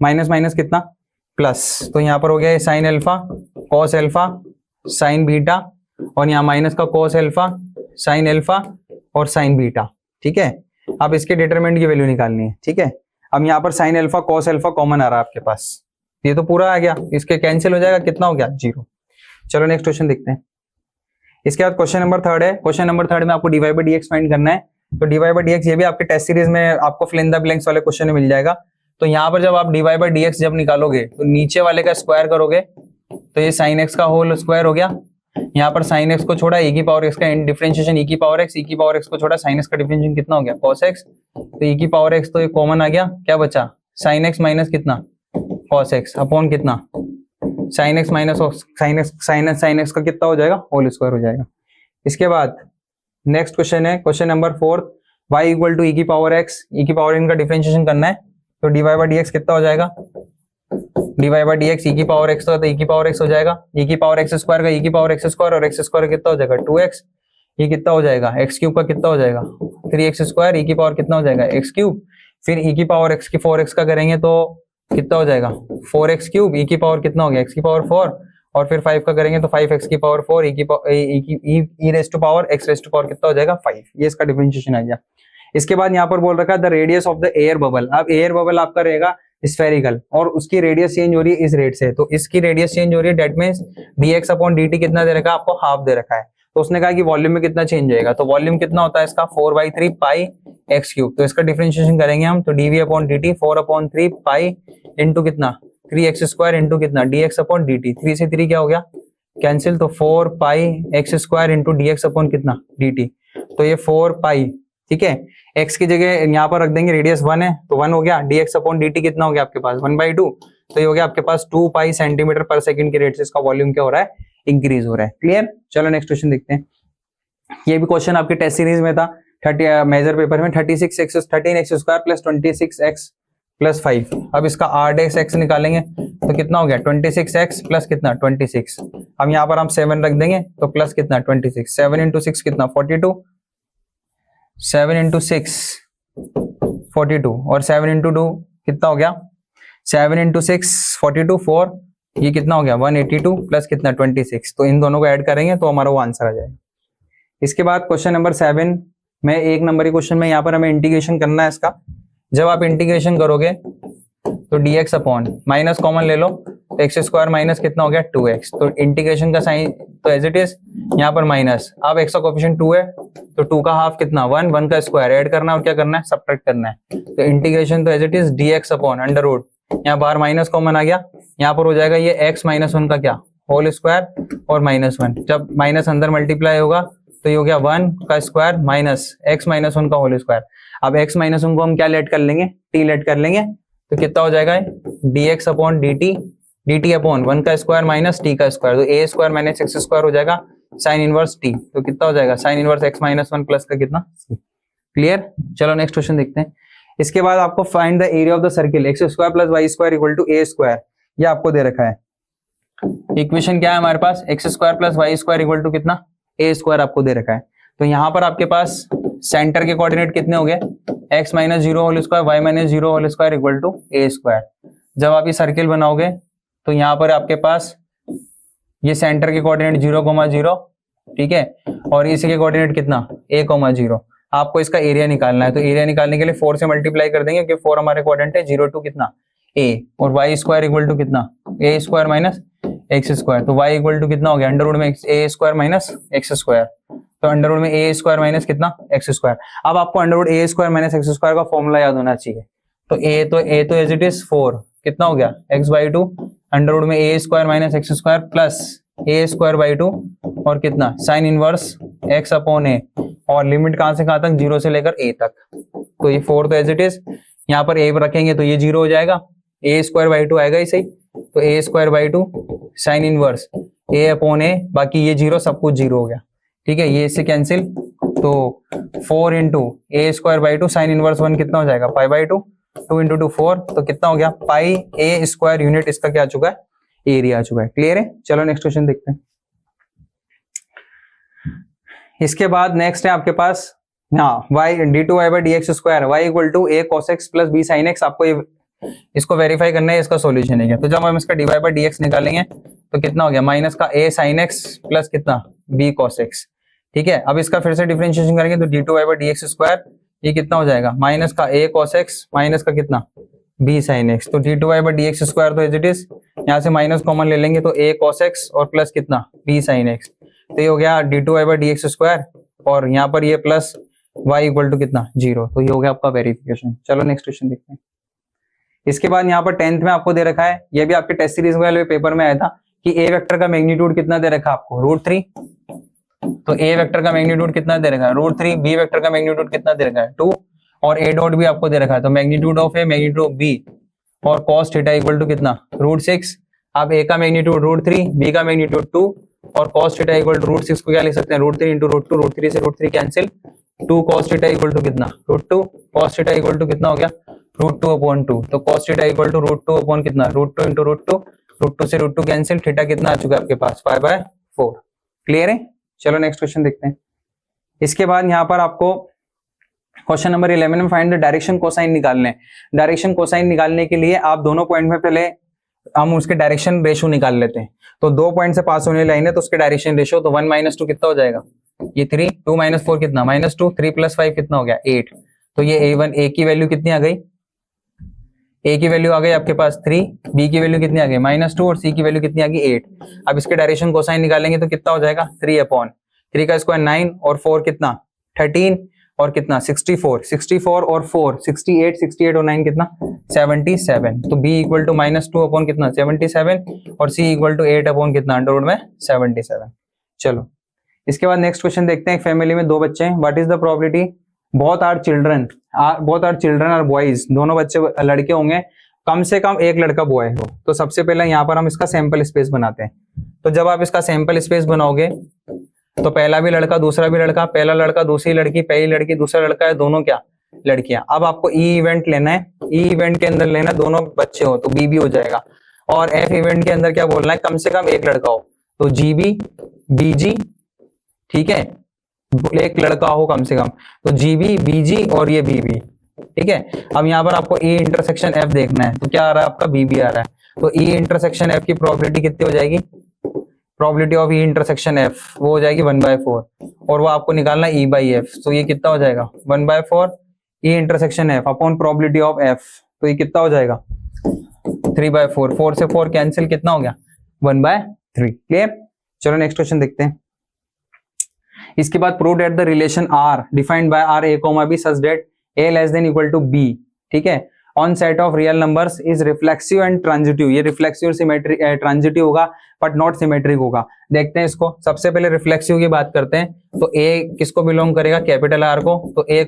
माइनस माइनस कितना प्लस, तो यहाँ पर हो गया ये sign alpha cos alpha sign beta, और यहाँ माइनस का कॉस अल्फा साइन अल्फा और साइन बीटा। ठीक है, अब इसके डिटरमिनेंट की वैल्यू निकालनी है। ठीक है, अब यहाँ पर sine alpha cos alpha common आ रहा है आपके पास, ये तो पूरा आ गया, इसके कैंसिल हो जाएगा, कितना हो गया 0। चलो नेक्स्ट क्वेश्चन देखते हैं। इसके बाद क्वेश्चन नंबर 3 है। क्वेश्चन नंबर 3 में आपको dy by dx फाइंड करना है, तो dy by dx ये भी आपके टेस्ट सीरीज में आपको फिल इन द ब्लैंक्स वाले क्वेश्चन में मिल जाएगा। तो यहाँ पर जब आप dy by dx जब निकालोगे तो नीचे वाले का स्क्वायर करोगे, तो ये sin x का होल स्क्वायर हो गया, यहाँ पर sin x को छोड़ा e की पावर x का डिफरेंशिएशन e की पावर x को छोड़ा sin x का डिफरेंशिएशन कितना हो गया cos x, तो e की पावर x तो ये कॉमन आ गया, क्या बचा sin x माइनस कितना cos x अपॉन कितना sin x minus sin x का कितना हो जाएगा होल स्क्वायर हो जाएगा। इसके बाद नेक्स्ट क्वेश्चन है question number 4, y equal to e की पावर इनका डिफरेंशिएशन करना है, तो dy by dx कितना हो जाएगा, dy by dx e की पावर x, तो e की पावर x हो जाएगा, e की पावर x स्क्वायर का e की पावर x स्क्वायर, और x स्क्वायर कितना हो जाएगा 2x, ये कितना हो जाएगा x क्यूब का कितना हो जाएगा 3x स्क्वायर, e की पावर कितना हो जाएगा x क्यूब, फिर e की पावर x की 4x का करेंगे तो कितना हो जाएगा 4x क्यूब, e की पावर कितना हो गया x की पावर 4, और फिर 5 का करेंगे तो 5x की power 4, e raise to power x raise to power कितना हो जाएगा 5, ये इसका डिफरेंशिएशन आ गया। इसके बाद यहाँ पर बोल रखा है the radius of the air bubble. अब एयर बबल आपका रहेगा स्फेरिकल और उसकी रेडियस चेंज हो रही है इस रेट से, तो इसकी रेडियस चेंज हो रही है, that means dx upon dt कितना दे रखा है आपको, हाफ दे रखा है। तो उसने कहा कि वॉल्यूम में कितना चेंज होएगा, तो वॉल्यूम कितना होता है इसका 4/3 पाई x क्यूब, तो इसका डिफरेंशिएशन करेंगे हम, तो dv upon dt 4/3 pi into कितना 3x स्क्वायर इंटू कितना dx अपॉन dt, 3 से 3 क्या हो गया कैंसिल, तो 4 पाई x square into dx upon कितना dt, तो ये 4 पाई। ठीक है, x की जगह यहाँ पर रख देंगे, रेडियस 1 है तो 1 हो गया, dx अपॉन dt कितना हो गया आपके पास 1/2, तो ये हो गया आपके पास 2 पाई सेंटीमीटर पर सेकंड के रेट से इसका वॉल्यूम क्या हो रहा है इंक्रीज हो रहा है। क्लियर, चलो नेक्स्ट क्वेश्चन देखते हैं। ये भी क्वेश्चन आपके टेस्ट सीरीज में था 30 मेजर पेपर में, 13x square plus 26x plus 5। अब इसका r(x) निकालेंगे तो कितना हो गया 26x प्लस कितना 26, अब यहाँ पर हम 7 रख देंगे तो प्लस कितना 26, 7 × 6 कितना 42, 7 × 6 42, और 7 × 2 कितना हो गया 7 × 6 42 4, ये कितना हो गया 182 प्लस कितना 26, तो इन दोनों को ऐड करेंगे तो हमारा वो आंसर आ जाएगा। इसके बाद क्वेश्चन नंबर 7 में एक नंबर क्वेश्चन में यहाँ पर हमें इंटीग्रेशन करना है इसका। जब आप इंटीग्रेशन करोगे तो dx अपॉन माइनस कॉमन ले लो, तो x स्क्वायर माइनस कितना हो गया 2x, तो इंटीग्रेशन का साइन तो एज इट इज यहाँ पर माइनस, अब x का कोएफिशिएंट 2 है तो 2 का हाफ कितना 1, 1 का स्क्वायर ऐड करना और क्या करना है सब्ट्रैक्ट करना है, तो इंटीग्रेशन तो as it is dx upon under root, यहाँ बाहर माइनस कॉमन आ गया, यहाँ पर हो जाएगा ये x माइनस 1 का क्या होल स्क्वायर और -1, जब माइनस अंदर मल्टीप्लाई होगा तो ये हो गया 1 का स्क्वायर माइनस x माइनस 1 का होल स्क्वायर। अब x माइनस 1 को हम क्या लेट कर लेंगे t लेट कर लेंगे, तो कितना हो जाएगा dx अपॉन dt अपॉन 1 का स्क्वायर माइनस t का स्क्वायर, तो a square minus x square हो जाएगा साइन इनवर्स t, तो कितना हो जाएगा sine inverse x minus 1 plus का कितना c। क्लियर, चलो नेक्स्ट क्वेश्चन देखते हैं। इसके बाद आपको find the area of the circle x square plus y square equal to a square, ये आपको दे रखा है। इक्वेशन क्या है हमारे पास x square plus y square equal to कितना a स्क्वायर आपको दे रखा है। तो यहाँ पर आपके पास सेंटर के कोऑर्डिनेट कितने हो गए x minus 0 whole square y minus 0 whole square equal to a square. जब आप ये सर्किल बनाओगे तो यहाँ पर आपके पास ये सेंटर के कोऑर्डिनेट 0,0, ठीक है, और इसी के कोऑर्डिनेट कितना a,0। आपको इसका एरिया निकालना है, तो एरिया निकालने के लिए 4 से मल्टीप्लाई कर देंगे क्योंकि 4 हमारे कोऑर्डिनेट है, 0 टू कितना a, और y स्क्वायर इक्वल टू कितना a square minus x square, तो y इक्वल टू कितना हो गया अंडर रूट में a square minus x square, तो अंडर रूट में a स्क्वायर माइनस कितना x स्क्वायर। अब आपको under root a square minus x square का फॉर्मूला याद होना चाहिए, तो a तो एज इट इज 4 कितना हो गया x/2 अंडर रूट में a square minus x square plus a square by 2 और कितना sign inverse x upon a, और लिमिट कहां से कहां तक 0 से लेकर a तक, तो ये 4 तो एज इट इज, यहाँ पर a रखेंगे तो ये 0 हो जाएगा, a स्क्वायर बाई 2 आएगा ही सही, तो a square by 2 sine inverse a upon a, बाकी ये 0 सब कुछ 0 हो गया, ठीक है, ये इससे कैंसिल, तो 4 into a square by 2 sine inverse 1 कितना हो जाएगा पाई बाई 2, 2 इंटू 2 4, तो कितना हो गया पाई a स्क्वायर यूनिट इसका क्या आ चुका है एरिया आ चुका है। क्लियर है, चलो नेक्स्ट क्वेश्चन देखते हैं। इसके बाद नेक्स्ट है आपके पास y d2y by dx square y equal to a cos x plus b sin x, आपको इसको वेरीफाई करना है, इसका सॉल्यूशन है। तो जब हम इसका dy by dx निकालेंगे तो कितना हो गया माइनस का a sin x प्लस कितना b cos x, ठीक है। अब इसका फिर से डिफरेंशिएशन करेंगे तो d2y by dx स्क्वायर ये कितना हो जाएगा माइनस का a cos x माइनस का कितना b sin x, तो d2y by dx स्क्वायर तो एज इट इज, यहाँ से माइनस कॉमन ले लेंगे तो a cos x और प्लस कितना b sin x, तो ये हो गया d2y by dx स्क्वायर, और यहाँ पर ये प्लस y इक्वल टू कितना 0, तो ये हो गया आपका वेरिफिकेशन। चलो नेक्स्ट क्वेश्चन देखते हैं। इसके बाद यहाँ पर 10th में आपको दे रखा है, ये भी आपके टेस्ट सीरीज वाले पेपर में आया था कि a वेक्टर का मैग्नीट्यूड कितना दे रखा है आपको √3, तो a वेक्टर का मैग्नीट्यूड कितना दे रखा है √3, b वेक्टर का मैग्नीट्यूड कितना दे रखा है 2, और a डॉट भी आपको दे रखा है, तो magnitude of a magnitude of b और cos थीटा इक्वल टू कितना √6। अब a का मैग्नीट्यूड √3, b का मैग्नीट्यूड 2 और cos थीटा इक्वल टू √6 को क्या लिख सकते हैं √3 इंटू √2, √3 से √3 cancel, 2 cos theta equal to कितना √2, cos थीटा इक्वल टू कितना हो गया √2 अपॉन 2, तो cos theta equal to √2 upon कितना √2 इंटू √2, √2 से √2 कैंसिल, थीटा कितना आ चुका है आपके पास 5/4। क्लियर है, चलो नेक्स्ट क्वेश्चन देखते हैं। इसके बाद यहाँ पर आपको क्वेश्चन नंबर 11 में फाइंड द डायरेक्शन कोसाइन निकालने। डायरेक्शन कोसाइन निकालने के लिए आप दोनों पॉइंट में पहले हम उसके डायरेक्शन रेशो निकाल लेते हैं, तो 2 पॉइंट से पास होने लाइन है तो उसके डायरेक्शन रेशो, तो 1 - 2 कितना हो जाएगा ये 3, 2 - 4 कितना -2, 3 + 5 कितना हो गया 8, तो ये a1 a की वैल्यू कितनी आ गई, a की वैल्यू आ गई आपके पास 3, b की वैल्यू कितनी आ गई -2 और c की वैल्यू कितनी आ गई 8। अब इसके डायरेक्शन कोसाइन निकालेंगे तो कितना हो जाएगा 3/3 का स्क्वायर 9 और 4 कितना 13 और कितना 64, 64 और 4 68, 68 और 9 कितना 77, तो b इक्वल टू -2 अपॉन कितना 77 और c इक्वल टू 8 अपॉन कितना अंडर रूट में 77। चलो इसके बाद नेक्स्ट क्वेश्चन देखते हैं। एक फैमिली में 2 बच्चे हैं, what is the probability both are children are boys, दोनों बच्चे लड़के होंगे, कम से कम एक लड़का बॉय हो। तो सबसे पहले यहाँ पर हम इसका सैंपल स्पेस बनाते हैं, तो जब आप इसका सैंपल स्पेस बनाओगे तो पहला भी लड़का दूसरा भी लड़का, पहला लड़का दूसरी लड़की, पहली लड़की दूसरा लड़का है, दोनों क्या लड़कियां। अब आपको ई इवेंट लेना है, ई इवेंट के अंदर लेना दोनों बच्चे हो तो बी भी हो जाएगा, और एफ इवेंट के अंदर क्या बोलना है कम से कम एक लड़का हो, तो जी बी बी जी, ठीक है, एक लड़का हो कम से कम, तो जी बी बी जी और ये बी बी, ठीक है। अब यहाँ पर आपको ई इंटरसेक्शन एफ देखना है, तो क्या आ रहा है आपका बी बी आ रहा है, तो ई इंटरसेक्शन एफ की प्रोबेबिलिटी कितनी हो जाएगी, probability of E intersection F वो हो जाएगी 1/4, और वो आपको निकालना है E/F, तो ये कितना हो जाएगा 1/4 E intersection F upon probability of F, तो ये कितना हो जाएगा 3/4, 4 से 4 कैंसिल, कितना हो गया 1/3। क्लियर, चलो नेक्स्ट क्वेश्चन देखते हैं। इसके बाद prove that the relation R defined by R a, b such that a less than equal to b, ठीक है, on set of real numbers is reflexive and transitive. ये रिफ्लेक्सिव और symmetric transitive होगा but not symmetric होगा। देखते हैं इसको, सबसे पहले रिफ्लेक्सिव की बात करते हैं, तो a किसको बिलोंग करेगा कैपिटल R को, तो a,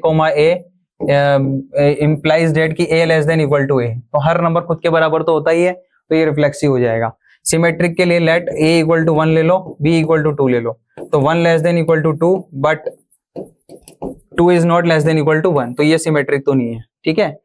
इंप्लाइज डेट की a less than equal to a, तो हर नंबर खुद के बराबर तो होता ही है, तो ये रिफ्लेक्सिव हो जाएगा। सिमेट्रिक के लिए लेट a इक्वल टू 1 ले लो, b इक्वल टू 2 ले लो, तो 1 less than equal to 2 but 2 is not less than equal to 1, तो ये सिमेट्रिक तो नहीं है, ठीक है,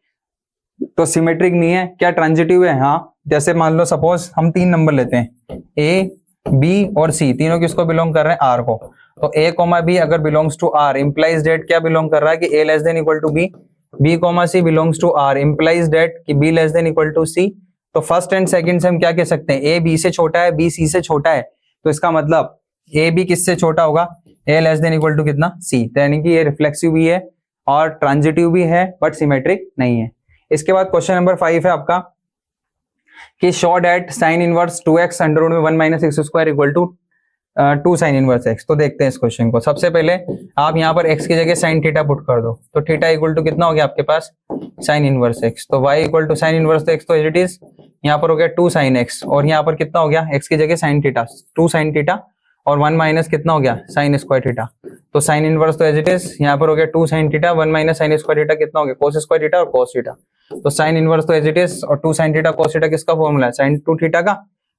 तो सिमेट्रिक नहीं है। क्या ट्रांजिटिव है, हाँ, जैसे मान लो सपोज हम 3 नंबर लेते हैं a b और c, तीनों किसको बिलोंग कर रहे हैं R को, तो a, b अगर belongs to R implies that क्या बिलोंग कर रहा है कि a less than equal to b, b, c belongs to R implies that कि b less than equal to c, तो फर्स्ट एंड सेकंड से हम क्या कह सकते हैं, ए बी से छोटा है, बी सी से छोटा है, तो इसका मतलब ए बी किससे छोटा होगा, ए लेस देन इक्वल टू कितना, सी। तो यानी कि ये रिफ्लेक्सिव भी है और ट्रांजिटिव भी है बट सिमेट्रिक नहीं है। इसके बाद क्वेश्चन नंबर 5 है आपका कि show that sine inverse 2x under root में 1 minus x square equal to 2 sine inverse x। तो देखते हैं इस क्वेश्चन को। सबसे पहले आप यहाँ पर x की जगह साइन थीटा पुट कर दो, तो थीटा इक्वल टू कितना हो गया आपके पास, साइन इनवर्स x। तो y equal to sine inverse x, तो इट इज यहाँ पर हो गया 2 साइन x, और यहाँ पर कितना हो गया, x की जगह साइन थीटा, 2 साइन थीटा और 1 माइनस कितना हो गया, साइन स्क्वायर थीटा। तो साइन इनवर्स तो एज इट इज यहाँ पर हो गया 2 sine theta, 1 minus sine square theta कितना हो गया, कोस स्क्वायर थीटा और कोस थीटा। तो साइन इनवर्स तो एज इट इज, और 2 साइन थीटा कोस थीटा किसका फॉर्मूला है, साइन 2 थीटा का।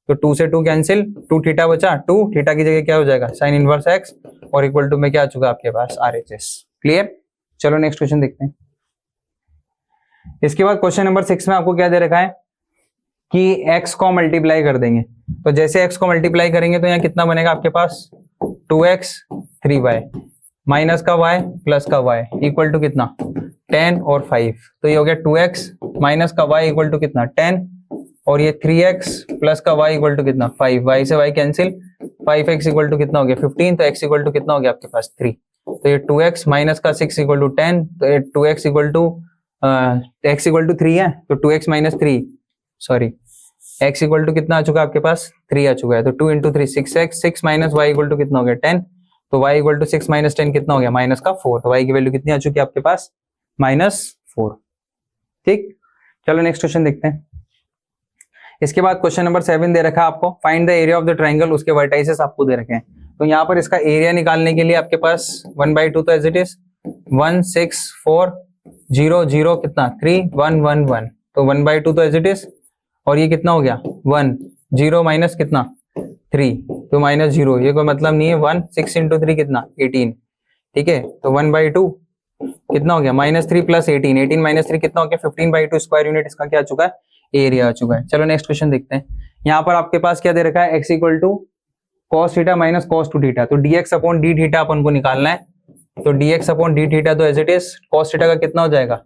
तो 2 से 2 कैंसिल, 2 थीटा बचा, 2 थीटा की जगह क्या हो जाएगा, साइन इनवर्स x, और इक्वल टू में क्या आ चुका आपके पास, RHS। क्लियर। चलो नेक्स्ट क्वेश्चन देखते हैं। इसके बाद क्वेश्चन नंबर 6 में आपको क्या दे रखा है कि x को मल्टीप्लाई कर देंगे। तो जैसे x को मल्टीप्लाई करेंगे तो यहाँ कितना बनेगा आपके पास, 2x 3y माइनस का y प्लस का y इक्वल टू कितना, 10 और 5। तो ये हो गया 2x माइनस का y इक्वल टू कितना, 10, और ये 3x प्लस का y इक्वल टू कितना, 5। y से y cancel, 5x equal to कितना हो गया, 15। तो x इक्वल टू कितना हो गया आपके पास, 3। तो ये 2x माइनस का 6 इक्वल टू 10, तो ये 2x equal to x equal to 3 है, तो 2x minus 3, sorry x equal to कितना आ चुका है आपके पास, 3 आ चुका है। तो 2 into 3 6x, 6 minus y equal to कितना हो गया, 10। तो y इक्वल टू 6 माइनस 10 कितना हो गया, माइनस का 4। तो y की वैल्यू कितनी आ चुकी है आपके पास, -4। ठीक, चलो नेक्स्ट क्वेश्चन देखते हैं। इसके बाद क्वेश्चन नंबर 7 दे रखा है आपको, find the area of the triangle, उसके वर्टाइसेस आपको दे रखे हैं। तो यहाँ पर इसका एरिया निकालने के लिए आपके पास 1/2, तो एज इट इज 1 6 4 0 0 कितना, 3 1 1 1। तो 1/2 तो एज इट इज, और ये कितना हो गया 1 0 माइनस कितना 3, तो -0, ये कोई मतलब नहीं है। 1 6 इंटू 3 कितना 18, ठीक है। तो 1/2 कितना हो गया, -3 प्लस 18, 18 माइनस 3 कितना हो गया, 15/2 स्क्वायर यूनिट इसका क्या आ चुका है, एरिया आ चुका है। चलो नेक्स्ट क्वेश्चन देखते हैं। यहाँ पर आपके पास क्या दे रखा है, x equal to cos theta minus cos 2 theta. तो dx अपॉन डी थीटा अपन को निकालना है। तो dx अपॉन डी थीटा तो as it is cos theta का कितना हो जाएगा,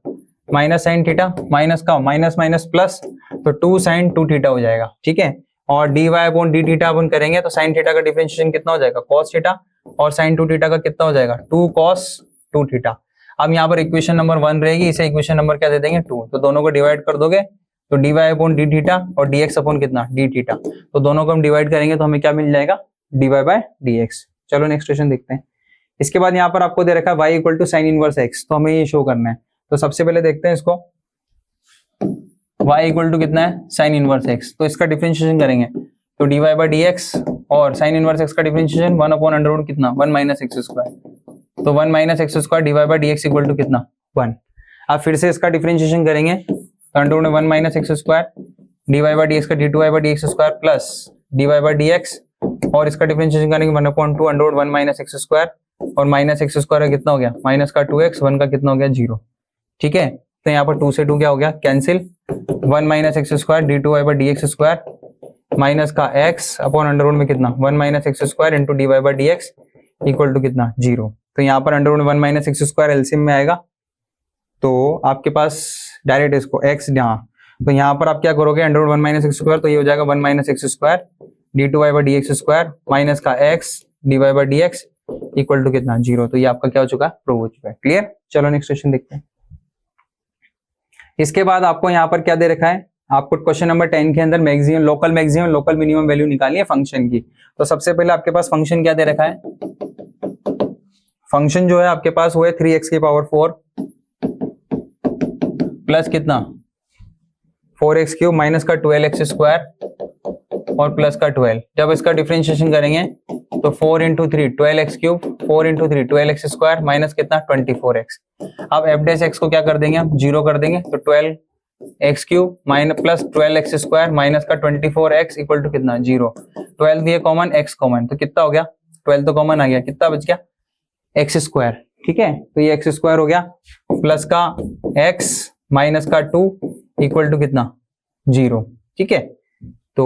माइनस साइन थीटा, माइनस का माइनस माइनस प्लस, तो 2 साइन 2 थीटा हो जाएगा, ठीक है। और dy अपॉन डी थीटा अपन करेंगे तो साइन थीटा का डिफरेंशिएशन कितना हो जाएगा, cos थीटा, और साइन 2 थीटा का कितना हो जाएगा, 2 cos 2 थीटा। अब यहाँ पर इक्वेशन नंबर 1 रहेगी, इसे इक्वेशन नंबर क्या दे देंगे, 2। तो दोनों को डिवाइड कर दोगे तो dy अपॉन डी थीटा और dx अपॉन कितना, डी थीटा। तो दोनों को हम डिवाइड करेंगे तो हमें क्या मिल जाएगा, dy बाय dx। चलो नेक्स्ट क्वेश्चन देखते हैं। इसके बाद यहाँ पर आपको दे रखा है y equal to sine inverse x, तो हमें ये शो करना है। तो सबसे पहले देखते हैं इसको, y इक्वल टू कितना है, साइन इनवर्स x। तो इसका डिफरेंशिएशन करेंगे तो dy बाय dx, और साइन इनवर्स x का डिफरेंशिएशन 1 अपॉन अंडर रूट कितना, 1 माइनस एक्स स्क्वायर। तो 1 minus x square dy by dx equal to कितना, 1। अब फिर से इसका डिफरेंशिएशन करेंगे तो अंडर रूट में 1 minus x square dy by dx का d2y by dx square plus dy by dx, और इसका डिफरेंशिएशन करेंगे 1/2 under root 1 minus x square, और माइनस एक्स स्क्वायर का कितना हो गया, माइनस का 2x, 1 का कितना हो गया 0, ठीक है। तो यहाँ पर 2 से 2 क्या हो गया, cancel, 1 minus x square d2y by dx square minus का x अपॉन अंडर रूट में कितना 1 minus x square into dy by dx equal to कितना 0। तो यहाँ पर under root 1 minus x square LCM में आएगा, तो आपके पास डायरेक्ट इसको x, यहाँ तो यहाँ पर आप क्या करोगे, under root 1 minus x square, तो ये हो जाएगा 1 minus x square d2y by dx square minus का x dy by dx equal to कितना 0। तो ये आपका क्या हो चुका है, प्रूव हो चुका है। क्लियर। चलो नेक्स्ट क्वेश्चन देखते हैं। इसके बाद आपको यहाँ पर क्या दे रखा है, आपको क्वेश्चन नंबर 10 के अंदर मैक्सिमम लोकल मिनिमम वैल्यू निकालनी है फंक्शन की। तो सबसे पहले आपके पास फंक्शन क्या दे रखा है, फंक्शन जो है आपके पास वो है 3x की पावर 4 प्लस कितना 4x क्यूब माइनस का 12x स्क्वायर और प्लस का 12। जब इसका डिफरेंशिएशन करेंगे तो 4 into 3 12x cube, 4 into 3 12x square minus कितना 24x। अब f डैश x को क्या कर देंगे हम, 0 कर देंगे, तो 12x cube minus plus 12x square minus का 24x इक्वल टू कितना 0। 12 दिए कॉमन, x कॉमन, तो कितना हो गया 12 तो कॉमन आ गया, कितना बच गया x स्क्वायर, ठीक है। तो ये x स्क्वायर हो गया प्लस का x माइनस का 2 इक्वल टू कितना 0, ठीक है। तो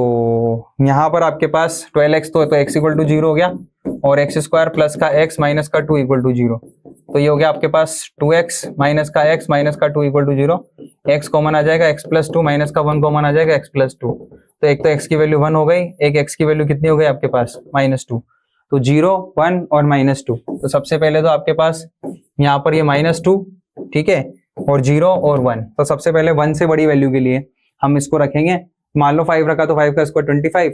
यहाँ पर आपके पास 12x तो x इक्वल टू 0 हो गया, और x स्क्वायर प्लस का x माइनस का 2 इक्वल टू 0। तो ये हो गया आपके पास 2x माइनस का x माइनस का 2 इक्वल टू 0। x कॉमन आ जाएगा, x प्लस टू माइनस का 1 कॉमन आ जाएगा, x प्लस टू। तो एक तो x की वैल्यू 1 हो गई, एक x की वैल्यू कितनी हो गई आपके पास -2। तो 0 1 और -2। तो सबसे पहले तो आपके पास यहाँ पर ये -2, ठीक है, और 0 और 1। तो सबसे पहले 1 से बड़ी वैल्यू के लिए हम इसको रखेंगे। मान लो 5 रखा तो 5 का स्क्वायर 25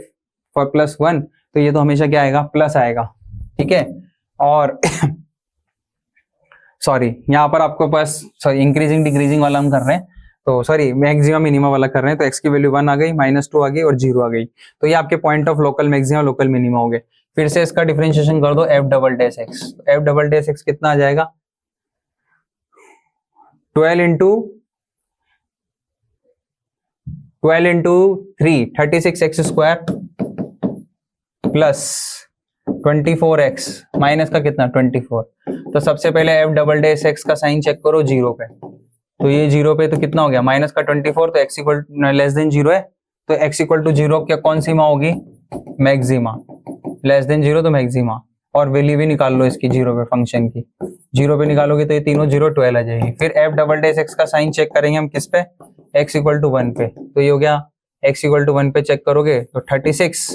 और प्लस 1, तो ये तो हमेशा क्या आएगा, प्लस आएगा, ठीक है। और सॉरी यहाँ पर आपको पास सॉरी इंक्रीजिंग डिक्रीजिंग वाला हम कर रहे हैं, तो सॉरी मैक्सिमा मिनिमा वाला कर रहे हैं। तो x की वैल्यू 1 आ गई, -2 आ गई और 0 आ गई। तो ये आपके point of local maxima local minima हो गए। फिर से इसका डिफरेंशिएशन कर दो f double dash x। f double dash x कितना आ जाएगा, 12 into 3 36x square plus 24x minus का कितना 24। तो सबसे पहले f डबल डैश x का साइन चेक करो 0 पे। तो ये 0 पे तो कितना हो गया, माइनस का 24। तो x इक्वल लेस देन 0 है, तो x इक्वल टू 0 क्या कौन सी मा होगी, मैक्सिमा। लेस देन 0 तो मैक्सिमा। और वैल्यू भी निकाल लो इसकी 0 पे, फंक्शन की 0 पे निकालोगे तो ये तीनों 0 12 आ जाएगी। फिर f डबल डैश x का साइन चेक करेंगे हम किस पे, x इक्वल टू 1 पे। तो ये हो गया x इक्वल टू 1 पे चेक करोगे तो 36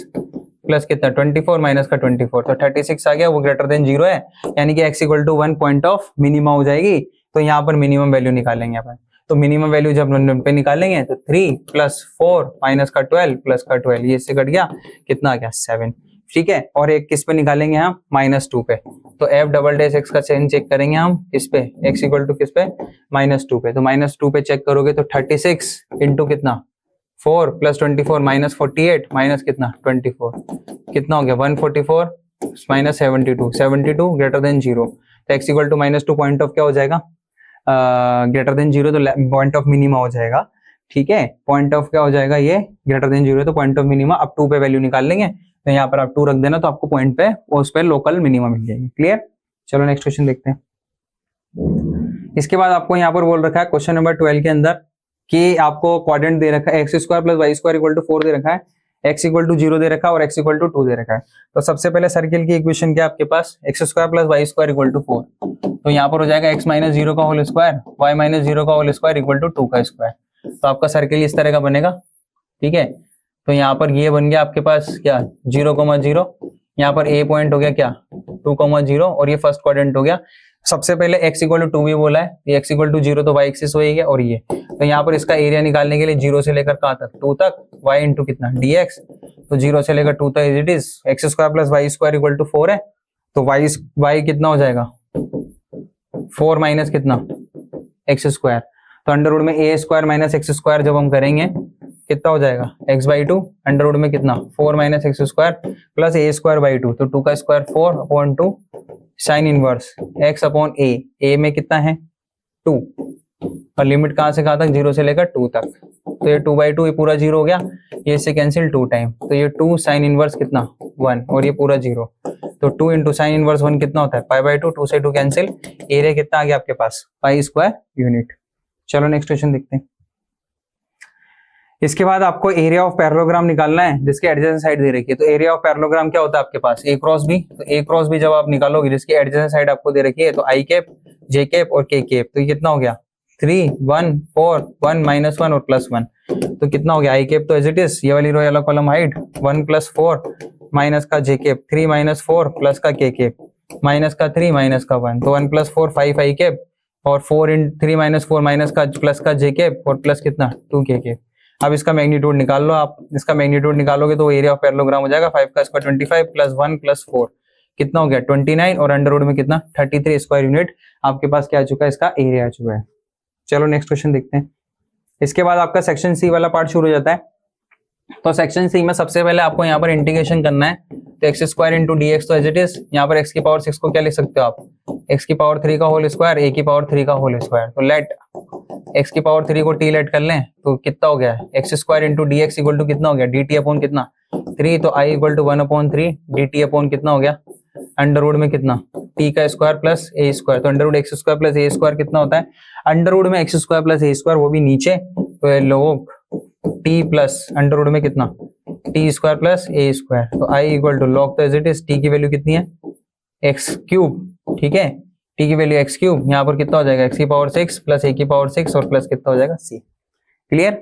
प्लस कितना 24 माइनस का 24, तो 36 आ गया, वो ग्रेटर देन 0 है, यानी कि x equal to 1 point of minima हो जाएगी। तो यहाँ पर मिनिमम वैल्यू निकालेंगे अपन। तो मिनिमम वैल्यू जब हम पे निकालेंगे तो 3 प्लस 4 माइनस का 12 प्लस का 12, ये इससे कट गया, कितना आ गया 7, ठीक है। और एक किस पे निकालेंगे हम, -2 पे। तो f डबल डैश x का साइन चेक करेंगे हम किस पे, x इक्वल टू किस पे, -2 पे। तो -2 पे चेक करोगे तो 36 इंटू कितना 4 प्लस 24 माइनस 48 माइनस कितना 24, कितना हो गया 144 माइनस 72 ग्रेटर देन 0। तो x equal to -2 point of क्या हो जाएगा, ग्रेटर देन 0, तो पॉइंट ऑफ मिनिमा हो जाएगा, ठीक है। पॉइंट ऑफ क्या हो जाएगा, ये ग्रेटर देन 0 है, तो पॉइंट ऑफ मिनिमा अब 2 पे वैल्यू निकाल लेंगे। तो यहाँ पर आप 2 रख देना, तो आपको पॉइंट पे उस पे लोकल मिनिमा मिल जाएगी। क्लियर, चलो नेक्स्ट क्वेश्चन देखते हैं। इसके बाद आपको यहाँ पर बोल रखा है क्वेश्चन नंबर 12 के अंदर कि आपको क्वाड्रेंट दे रखा है, x square plus y square equal to 4 दे रखा है, x इक्वल टू 0 दे रखा है और x इक्वल टू 2 दे रखा है। तो सबसे पहले सर्किल की इक्वेशन क्या है आपके पास, x square plus y square equal to 4। तो यहाँ पर हो जाएगा x माइनस 0 का होल स्क्वायर, y माइनस 0 का होल स्क्वायर इक्वल टू 2 का स्क्वायर। तो आपका सर्किल इस तरह का बनेगा, ठीक है। तो यहाँ पर ये बन गया आपके पास क्या 0,0, यहाँ पर a पॉइंट हो गया क्या 2,0 और ये फर्स्ट क्वाड्रेंट हो गया। सबसे पहले x इक्वल टू 2 भी बोला है, ये x इक्वल टू 0 तो y एक्सिस हो गया, और ये तो यहाँ पर इसका एरिया निकालने के लिए 0 से लेकर कहाँ तक 2 तक y इंटू कितना dx। तो 0 से लेकर 2 तक is it is x square plus y square equal to 4 है। तो y कितना हो जाएगा 4 माइनस कितना x स्क्वायर। तो अंडर रूट में a square minus x square जब हम करेंगे कितना हो जाएगा x/2, अंडर रूट में कितना 4 minus x square plus a square by 2। तो 2 का square 4 upon 2 sine inverse x upon a में कितना है 2, और लिमिट कहाँ से कहाँ तक 0 से लेकर 2 तक। तो ये 2/2 ये पूरा 0 हो गया, ये इससे कैंसिल 2 टाइम, तो ये 2 साइन इनवर्स कितना 1 और ये पूरा 0। तो 2 इंटू साइन इनवर्स 1 कितना होता है π/2, 2 से 2 कैंसिल, एरिया कितना आ गया आपके पास पाई स्क्वायर यूनिट। चलो नेक्स्ट क्वेश्चन देखते हैं। इसके बाद आपको एरिया ऑफ पैरेललोग्राम निकालना है जिसके एडजेसेंट साइड दे रखी है। तो एरिया ऑफ पैरेललोग्राम क्या होता है आपके पास a क्रॉस b। तो a क्रॉस b जब आप निकालोगे जिसकी एडजेसेंट साइड आपको दे रखी है, तो i कैप j कैप और k कैप। तो ये कितना हो गया 3 1 4 1 माइनस 1 और प्लस 1। तो कितना हो गया i कैप तो एज इट इज ये वाली रो वाला कॉलम हाइट 1 प्लस 4 माइनस का j कैप 3 माइनस 4 प्लस का k कैप माइनस का 3 माइनस का 1। तो 1 प्लस 4 5 i कैप और 4 इन 3 माइनस 4 माइनस का प्लस का j कैप और प्लस कितना 2 k कैप। अब इसका मैग्नीट्यूड निकाल लो आप, इसका मैग्नीट्यूड निकालोगे तो एरिया ऑफ पैरेललोग्राम हो जाएगा 5 का स्क्वायर 25 प्लस 1 प्लस 4 कितना हो गया 29 और अंडर रूट में कितना 33 स्क्वायर यूनिट आपके पास क्या आ चुका है, इसका एरिया आ चुका है। चलो नेक्स्ट क्वेश्चन देखते हैं। इसके बाद आपका सेक्शन सी वाला पार्ट शुरू हो जाता है। तो सेक्शन सी में सबसे पहले आपको यहाँ पर इंटीग्रेशन करना है। तो x square into d x, तो एज इट इज यहाँ पर एक्स की पावर 6 को क्या लिख सकते हो आप एक्स की पावर 3 का होल स्क्वायर ए की पावर 3 का होल स्क्वायर। तो लेट एक्स की पावर 3 को टी लेट कर लें तो कितना हो गया x square into d x equal to कितना हो गया डी टी अपॉन कितना 3। तो I equal to 1/3 d t upon कितना हो गया अंडर रूट में कितना टी का स्क्वायर प्लस ए स्क्वायर। तो under root x square plus a square कितना होता है अंडर रूट में x square plus a square वो भी नीचे, तो लोग टी प्लस अंडर रूट में कितना T square plus a square. तो आई इक्वल टू लॉग तो एज इट इज टी की वैल्यू कितनी है एक्स क्यूब, ठीक है। टी की वैल्यू एक्स क्यूब, यहाँ पर कितना हो जाएगा एक्स की पावर 6 प्लस ए की पावर 6 और प्लस कितना हो जाएगा सी। क्लियर।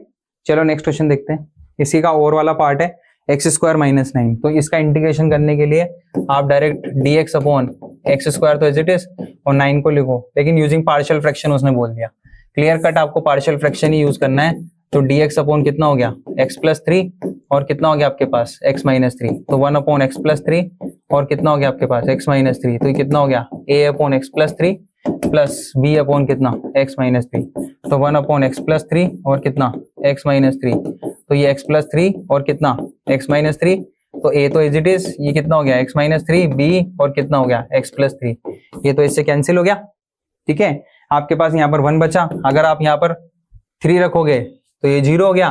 चलो नेक्स्ट क्वेश्चन देखते हैं। इसी का और वाला पार्ट है एक्स स्क्वायर माइनस 9। तो इसका इंटीग्रेशन करने के लिए आप direct dx upon x square तो एज इट इज और 9 को लिखो, लेकिन यूजिंग पार्शियल फ्रैक्शन उसने बोल दिया। क्लियर कट आपको पार्शियल फ्रैक्शन ही यूज करना है। तो dx अपॉन कितना हो गया x प्लस 3 और कितना हो गया आपके पास x माइनस 3, तो 1 अपॉन एक्स प्लस 3 और कितना हो गया आपके पास x माइनस 3, तो ये कितना हो गया a upon x plus 3 plus b upon कितना x माइनस 3, तो 1 अपॉन एक्स प्लस 3 और कितना x माइनस 3, तो ये x प्लस 3 और कितना x माइनस 3, तो a तो एज इट इज, ये कितना हो गया x माइनस 3 b और कितना हो गया x प्लस 3, ये तो इससे कैंसिल हो गया। ठीक है, आपके पास यहाँ पर 1 बचा। अगर आप यहाँ पर 3 रखोगे तो ये 0 हो गया,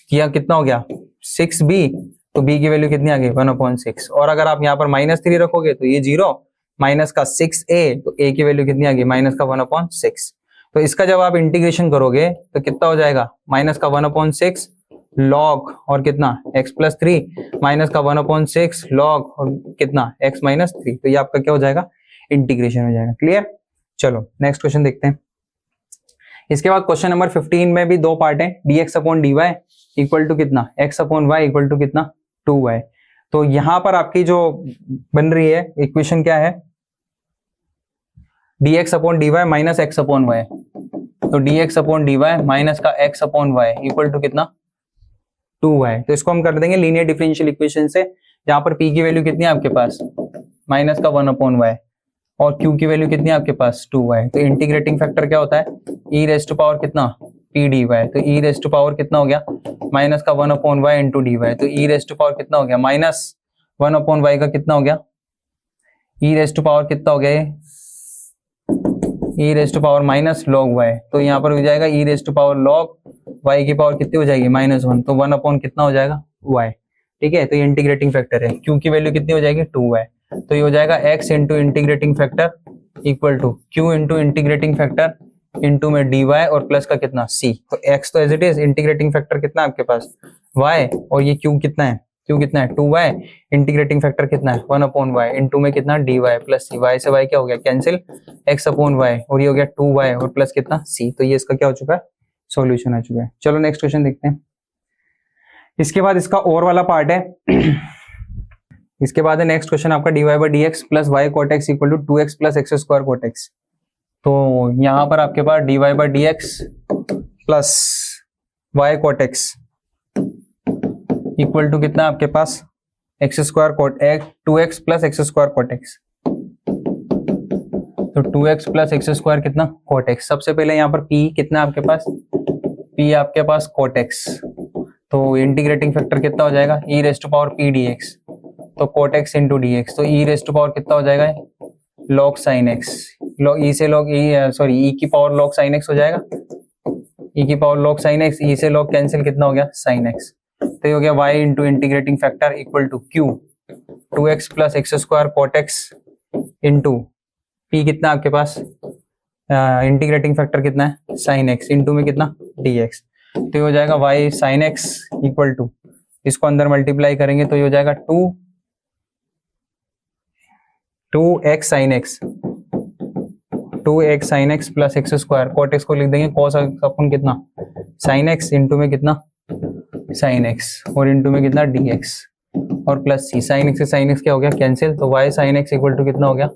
यह कितना हो गया 6b, तो b की वैल्यू कितनी आ गई 1/6। और अगर आप यहाँ पर -3 रखोगे तो ये 0 माइनस का 6a, तो a की वैल्यू कितनी आ गई माइनस का 1/6। तो इसका जब आप इंटीग्रेशन करोगे तो कितना हो जाएगा माइनस का 1/6 लॉग और कितना x प्लस 3 माइनस का 1/6 लॉग और कितना x माइनस 3, तो ये आपका क्या हो जाएगा इंटीग्रेशन हो जाएगा। क्लियर। चलो नेक्स्ट क्वेश्चन देखते हैं। इसके बाद क्वेश्चन नंबर 15 में भी दो पार्ट है, dx upon dy equal to कितना x upon y equal to कितना 2y। तो यहां पर आपकी जो बन रही है इक्वेशन क्या है dx upon dy minus x upon y, तो dx अपॉन dy माइनस का x upon y equal to कितना 2y। तो इसको हम कर देंगे लीनियर डिफरेंशियल इक्वेशन से, जहां पर p की वैल्यू कितनी है आपके पास माइनस का 1 अपॉन y और q की वैल्यू कितनी है आपके पास 2y। तो इंटीग्रेटिंग फैक्टर क्या होता है e रेज़ टू पावर कितना p dy, तो e रेज़ टू पावर कितना हो गया माइनस का 1 अपॉन y इंटू dy, तो e रेज़ टू पावर कितना हो गया माइनस 1 अपॉन y का कितना हो गया e रेज़ टू पावर कितना हो गया e raise to power minus log y, तो यहाँ पर हो जाएगा e raise to power log y की पावर कितनी हो जाएगी -1, तो 1 अपॉन कितना हो जाएगा y। ठीक है, तो ये इंटीग्रेटिंग फैक्टर है। q की वैल्यू कितनी हो जाएगी 2y, तो ये हो जाएगा x into integrating factor equal to q into integrating factor into में dy और प्लस का कितना c। तो x तो as it is, integrating factor कितना है आपके पास y और ये q कितना है, q कितना है 2y, इंटीग्रेटिंग फैक्टर कितना है 1 अपॉन y इंटू में कितना dy प्लस c, y से y क्या हो गया कैंसिल x अपॉन y और ये हो गया 2y और प्लस कितना c। तो ये इसका क्या हो चुका है सॉल्यूशन आ चुका है। चलो नेक्स्ट क्वेश्चन देखते हैं। इसके बाद इसका और वाला पार्ट है इसके बाद है नेक्स्ट क्वेश्चन आपका dy by d x plus y cot x equal to 2x plus x square cot x. तो यहाँ पर आपके पास dy by d x plus y cot x equal to कितना आपके पास x square cot x 2x plus x square cot x, तो 2x plus x square कितना कोट एक्स। सबसे पहले यहाँ पर p कितना आपके पास p आपके पास कोट एक्स, तो इंटीग्रेटिंग फैक्टर कितना हो जाएगा e raise to power p dx, तो cot x into d x, तो e रेज़ टू पावर कितना हो जाएगा लॉग साइन एक्स, ई से लॉग ई की पावर लॉग साइन एक्स हो जाएगा, ई की पावर लॉग साइन एक्स, ई से लॉग कैंसिल कितना हो गया साइन एक्स, तो ये हो गया y into integrating factor equal to q 2x plus x square cot x into p कितना आपके पास इंटीग्रेटिंग फैक्टर कितना है साइन एक्स इंटू में कितना dx, तो ये हो जाएगा y sine x equal to, इसको अंदर मल्टीप्लाई करेंगे तो ये हो जाएगा 2x sine x 2x sine x plus x square cot x को लिख देंगे cos अपन कितना साइन एक्स इंटू में कितना साइन एक्स और इंटू में कितना dx और प्लस c, साइन एक्स से साइन एक्स क्या हो गया कैंसिल, तो y sine x equal to कितना हो गया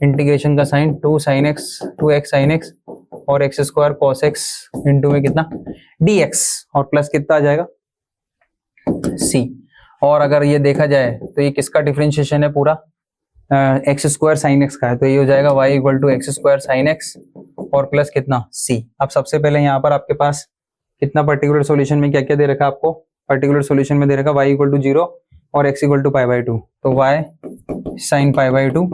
इंटीग्रेशन का साइन 2x साइन एक्स और x square cos x into में कितना dx और प्लस कितना आ जाएगा c। और अगर ये देखा जाए तो ये किसका डिफरेंशिएशन है पूरा एक्स स्क्वायर साइन एक्स का है, तो ये हो जाएगा y equal to x square sine x और प्लस कितना c। अब सबसे पहले यहाँ पर आपके पास कितना पर्टिकुलर सॉल्यूशन में क्या क्या दे रखा है आपको, पर्टिकुलर सॉल्यूशन में दे रखा y इक्वल टू 0 और x इक्वल टू π/2, तो y sine π/2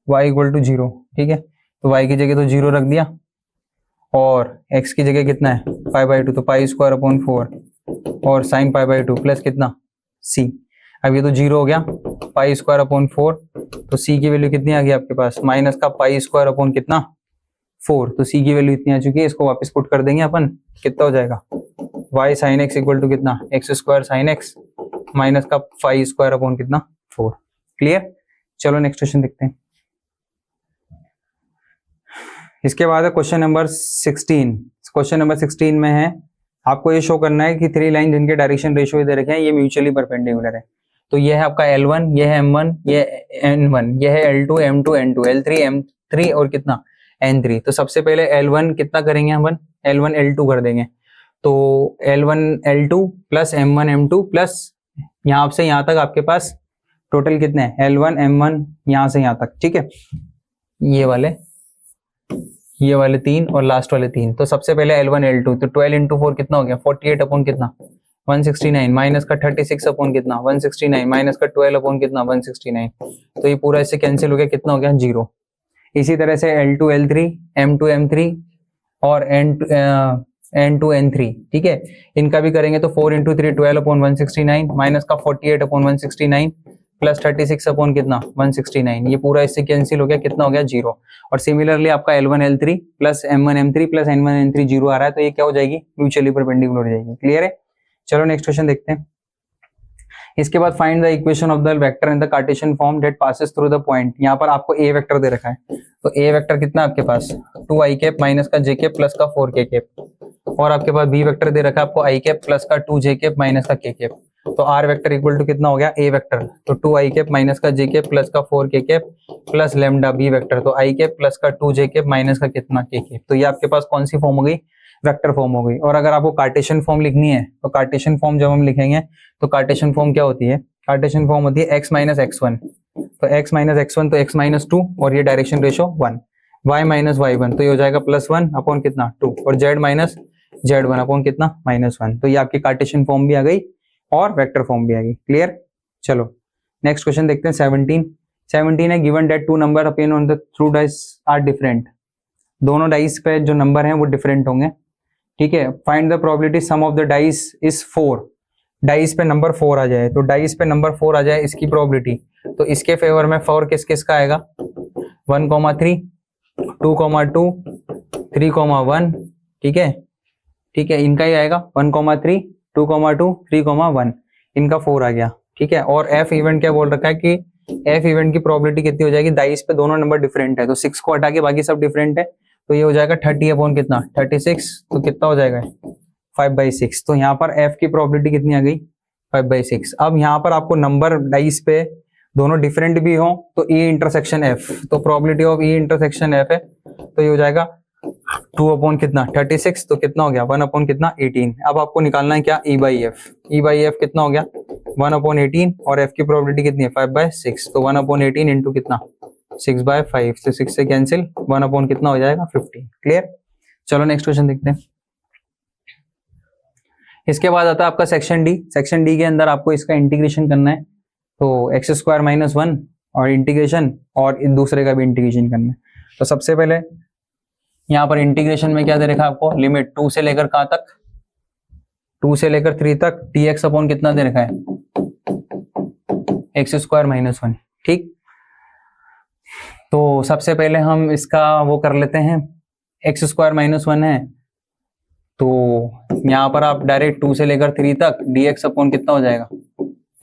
y equal to 0। ठीक है, तो y की जगह तो 0 रख दिया और x की जगह कितना है π/2, तो पाई स्क्वायर अपॉन 4 और साइन π/2 प्लस कितना c। अब ये तो 0 हो गया पाई स्क्वायर अपॉन 4, तो c की वैल्यू कितनी आ गई आपके पास माइनस का पाई स्क्वायर अपॉन कितना 4, तो c की वैल्यू इतनी आ चुकी है। इसको वापस पुट कर देंगे अपन, कितना हो जाएगा y sine x equal to कितना x square sine x minus का पाई स्क्वायर अपॉन कितना 4। क्लियर। चलो नेक्स्ट क्वेश्चन देखते हैं। इसके बाद है क्वेश्चन नंबर 16। क्वेश्चन नंबर 16 में है आपको ये शो करना है कि 3 लाइन जिनके डायरेक्शन रेशियो दे रखे हैं ये म्यूचुअली परपेंडिकुलर है। तो ये है आपका L1, ये है M1, ये N1, ये है L2, M2, N2, L3, M3 और कितना N3। तो सबसे पहले L1 कितना करेंगे अपन, L1 L2 कर देंगे। तो L1 L2 plus M1 M2 plus यहाँ से यहाँ तक आपके पास टोटल कितने हैं, L1 M1 यहाँ से यहाँ तक, ठीक है। ये वाले 3 और लास्ट वाले 3। तो सबसे पहले L1 L2, तो 12 इंटू 4 कितना हो गया, 48 अपॉन कितना 169, माइनस का 36 अपॉन कितना 169, माइनस का 12 अपॉन कितना 169। तो ये पूरा इससे कैंसिल हो गया, कितना हो गया 0। इसी तरह से L2 L3, M2 M3 और N2 N3, ठीक है, इनका भी करेंगे। तो 4 इंटू 3 12 अपॉन 169, माइनस का 48 अपॉन 169 प्लस 36 अपॉन कितना 169, ये पूरा इससे कैंसिल हो गया, कितना हो गया 0। और सिमिलरली आपका L1 L3 plus M1 M3 plus N1 N3 0 आ रहा है, तो ये क्या हो जाएगी, म्यूचुअली परपेंडिकुलर हो जाएगी। क्लियर है। चलो नेक्स्ट क्वेश्चन देखते हैं। इसके बाद find the equation of the vector in the Cartesian form that passes through the point. यहाँ पर आपको ए वेक्टर दे रखा है, तो ए वेक्टर कितना आपके पास 2i कैप माइनस का j कैप प्लस का 4k कैप, और आपके पास बी वेक्टर दे रखा है आपको i कैप प्लस का 2j कैप माइनस का k कैप। तो r वेक्टर इक्वल टू कितना हो गया a वेक्टर, तो 2i कैप माइनस का j कैप प्लस का 4k cap plus lambda b vector, तो i कैप प्लस का 2j कैप माइनस का कितना k कैप। तो ये आपके पास कौन सी फॉर्म हो गई, वेक्टर फॉर्म हो गई। और अगर आपको कार्टेशियन फॉर्म लिखनी है तो कार्टेशियन फॉर्म जब हम लिखेंगे तो कार्टेशियन फॉर्म क्या होती है, कार्टेशियन फॉर्म होती है x माइनस x1, तो x माइनस x1 तो x माइनस 2 और ये direction ratio 1, y minus y1 तो ये हो जाएगा प्लस 1 अपॉन कितना 2 और z माइनस z1 अपॉन कितना -1। तो ये आपकी कार्टेशियन फॉर्म भी आ गई और वेक्टर फॉर्म भी आ गई। क्लियर। चलो नेक्स्ट क्वेश्चन देखते हैं 17 है given that 2 number appear on the throw dice are different. दोनों डाइस पे जो नंबर हैं वो डिफरेंट होंगे, ठीक है। Find the probability sum of the dice is 4। Dice पे नंबर 4 आ जाए, तो डाइस पे नंबर 4 आ जाए इसकी प्रोबेबिलिटी, तो इसके फेवर में 4 किस का आएगा 1,3 2,2 3,1, ठीक है, ठीक है, इनका ही आएगा 1,3 2,2 3,1, इनका 4 आ गया, ठीक है। और एफ इवेंट क्या बोल रखा है कि एफ इवेंट की प्रोबेबिलिटी कितनी हो जाएगी, डाइस पे दोनों नंबर डिफरेंट है, तो 6 को हटा के बाकी सब डिफरेंट है, तो ये हो जाएगा 30 अपॉन कितना 36, तो कितना हो जाएगा 5/6। तो यहाँ पर एफ की प्रोबेबिलिटी कितनी आ गई 5/6। अब यहाँ पर आपको नंबर डाइस पे दोनों डिफरेंट भी हो तो ई इंटरसेक्शन एफ, तो probability of E intersection F है, तो ये हो जाएगा 2 अपॉन कितना 36, तो कितना हो गया 1 अपॉन कितना 18। अब आपको निकालना है क्या E/F, E/F कितना हो गया 1 अपॉन 18 और F की प्रोबेबिलिटी कितनी है 5/6, तो 1 अपॉन 18 इंटू कितना 6/5, तो 6 से कैंसिल 1 अपॉन कितना हो जाएगा 15। क्लियर। चलो नेक्स्ट क्वेश्चन देखते हैं। इसके बाद आता है आपका सेक्शन डी। सेक्शन डी के अंदर आपको इसका इंटीग्रेशन करना है, तो x² - 1 और इंटीग्रेशन और दूसरे का भी इंटीग्रेशन करना है। तो सबसे पहले यहाँ पर इंटीग्रेशन में क्या दे रखा है आपको, लिमिट 2 से लेकर कहाँ तक 2 से लेकर 3 तक dx अपॉन कितना दे रखा है x² - 1, ठीक। तो सबसे पहले हम इसका वो कर लेते हैं, x² - 1 है, तो यहाँ पर आप डायरेक्ट 2 से लेकर 3 तक dx अपॉन कितना हो जाएगा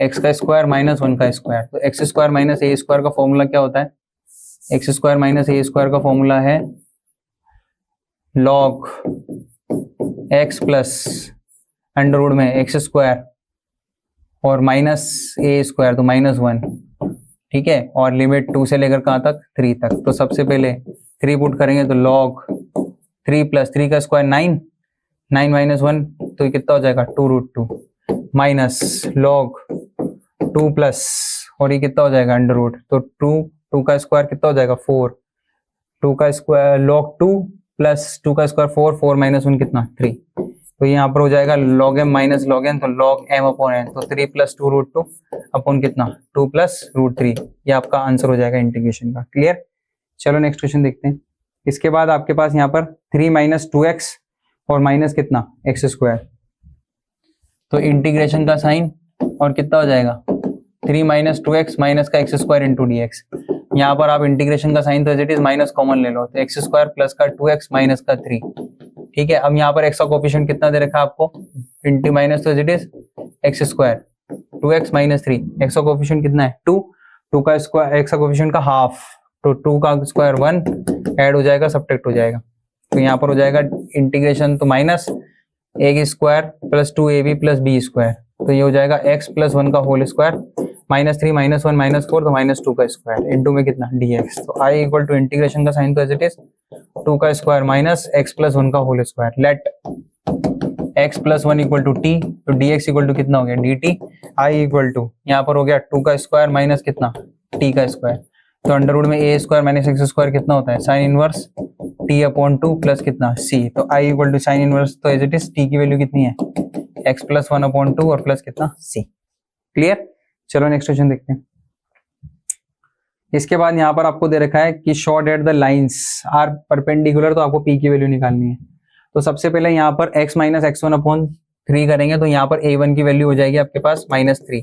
x का स्क्वायर माइनस 1 का स्क्वायर, तो x² - a² का फॉर्मूला क्या होता है, x² - a² का फॉर्मूला है log x plus under root में x² और माइनस a² तो -1, ठीक है, और लिमिट 2 से लेकर कहाँ तक 3 तक। तो सबसे पहले 3 पुट करेंगे तो log 3 प्लस 3 का स्क्वायर 9 माइनस 1, तो कितना हो जाएगा 2√2 माइनस log 2 प्लस और ये कितना हो जाएगा अंडर रूट, तो 2 का स्क्वायर कितना हो जाएगा 4, 2 का स्क्वायर log 2 प्लस 2 का स्क्वायर 4 माइनस 1 कितना 3, तो यहाँ पर हो जाएगा log m minus log n, तो log m अपॉन n, तो 3 प्लस 2√2 अपॉन कितना 2 प्लस √3, ये आपका आंसर हो जाएगा इंटीग्रेशन का। क्लियर। चलो नेक्स्ट क्वेश्चन देखते हैं। इसके बाद आपके पास यहाँ पर 3 - 2x और माइनस कितना x², तो इंटीग्रेशन का साइन और कितना हो जाएगा 3 - 2x माइनस का x² इंटू dx। यहाँ पर आप इंटीग्रेशन का साइन तो as it is minus common ले लो, तो x² प्लस का 2x माइनस का 3, ठीक है। अब यहाँ पर x का कोफिशिएंट कितना दे रखा है आपको, इंटू माइनस तो as it is x², 2x - 3, x का कोफिशिएंट कितना है 2 का स्क्वायर, x का कोफिशिएंट का हाफ तो 2 का स्क्वायर 1 ऐड हो जाएगा, सब्ट्रैक्ट हो जाएगा, तो यहाँ पर हो जाएगा इंटीग्रेशन तो माइनस ए की square plus 2ab plus b square, तो ये हो जाएगा x प्लस 1 का whole square minus 3 minus 1 minus 4 तो माइनस 2 का स्क्वायर इनटू में कितना dx, तो i इक्वल टू इंटीग्रेशन का साइन तो एज इट इज 2 का स्क्वायर माइनस x प्लस 1 का whole square, let x plus 1 equal to t, तो dx इक्वल टू कितना हो गया dt, i इक्वल टू यहाँ पर हो गया 2 का स्क्वायर माइनस कितना t का स्क्वायर, तो अंडर रूट में a square minus x square कितना होता है sine inverse t upon 2 plus कितना c, तो i equal to sine inverse तो एज इट इज t की वैल्यू कितनी है x प्लस 1 अपॉन 2 और प्लस कितना c। क्लियर, चलो नेक्स्ट क्वेश्चन देखते हैं। इसके बाद यहाँ पर आपको दे रखा है कि short at the lines are perpendicular, तो आपको p की वैल्यू निकालनी है। तो सबसे पहले यहाँ पर x minus x one upon 3 करेंगे, तो यहाँ पर a1 की वैल्यू हो जाएगी आपके पास -3,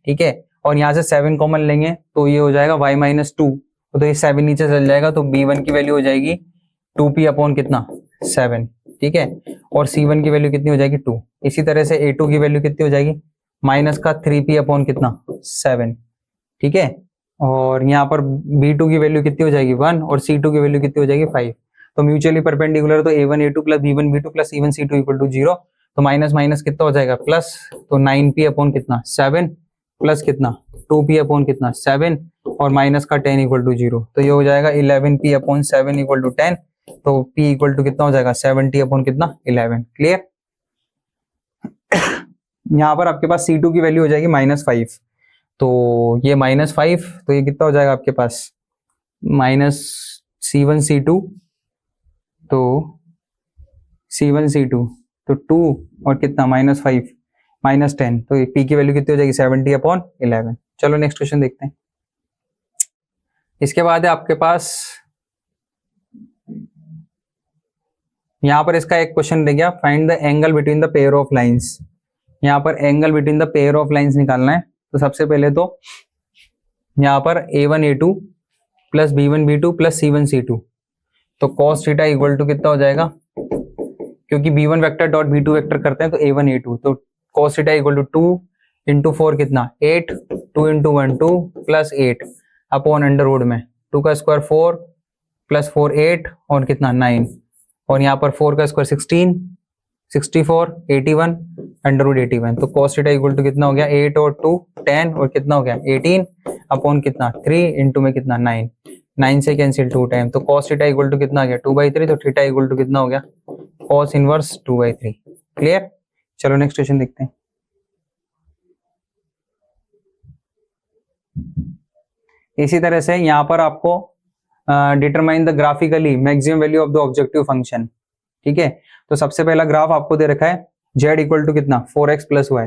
ठीक है, और यहाँ से 7 कॉमन लेंगे तो ये हो जाएगा y माइनस 2, तो ये 7 नीचे चल जाएगा, तो b1 की वैल्यू हो जाएगी 2p अपॉन कितना 7, ठीक है, और c1 की वैल्यू कितनी हो जाएगी 2। इसी तरह से a2 की वैल्यू कितनी हो जाएगी माइनस का 3p अपॉन कितना 7, ठीक है, और यहाँ पर b2 की वैल्यू कितनी हो जाएगी 1 और c2 की वैल्यू कितनी हो जाएगी 5। तो म्यूचुअली परपेंडिकुलर तो a1 a2 plus b1 b2 plus c1 c2 equal to 0, तो माइनस माइनस कितना हो जाएगा प्लस, तो 9p अपॉन कितना 7 प्लस कितना 2p अपॉन कितना 7 और माइनस का 10 इक्वल टू 0, तो ये हो जाएगा 11p अपॉन 7 इक्वल टू 10, तो p इक्वल टू कितना हो जाएगा 70 अपॉन कितना 11। क्लियर, यहाँ पर आपके पास c2 की वैल्यू हो जाएगी -5, तो ये -5, तो ये कितना हो जाएगा आपके पास माइनस c1 c2, तो c1 c2 तो 2 और कितना -5 -10, तो p की वैल्यू कितनी हो जाएगी 70 अपॉन 11। चलो नेक्स्ट क्वेश्चन देखते हैं। इसके बाद है आपके पास यहाँ पर इसका एक क्वेश्चन रह गया, find the angle between the pair of lines. यहाँ पर angle between the pair of lines निकालना है, तो सबसे पहले तो यहाँ पर a1 a2 plus b1 b2 plus c1 c2, तो cos थीटा इक्वल टू कितना हो जाएगा, क्योंकि b1 vector dot b2 vector करते हैं तो a1 a2, तो cos theta equal to 2 into 4 कितना 8, 2 into 1 2 plus 8 upon under root में 2 का स्क्वायर 4 प्लस 4 8 और कितना 9, और यहाँ पर 4 का स्क्वायर 16 64 81 अंडर रूट 81, तो cos थीटा इक्वल टू कितना हो गया 8 और 2 10 और कितना हो गया 18 अपॉन कितना 3 इंटू में कितना 9, 9 से कैंसिल 2 टाइम, तो cos थीटा इक्वल टू कितना आ गया 2/3, तो थीटा इक्वल टू कितना हो गया cos इनवर्स 2/3। क्लियर, चलो नेक्स्ट क्वेश्चन देखते हैं। इसी तरह से यहाँ पर आपको determine the graphically maximum value of the objective function, ठीक है, तो सबसे पहला ग्राफ आपको दे रखा है z इक्वल टू कितना 4x plus y,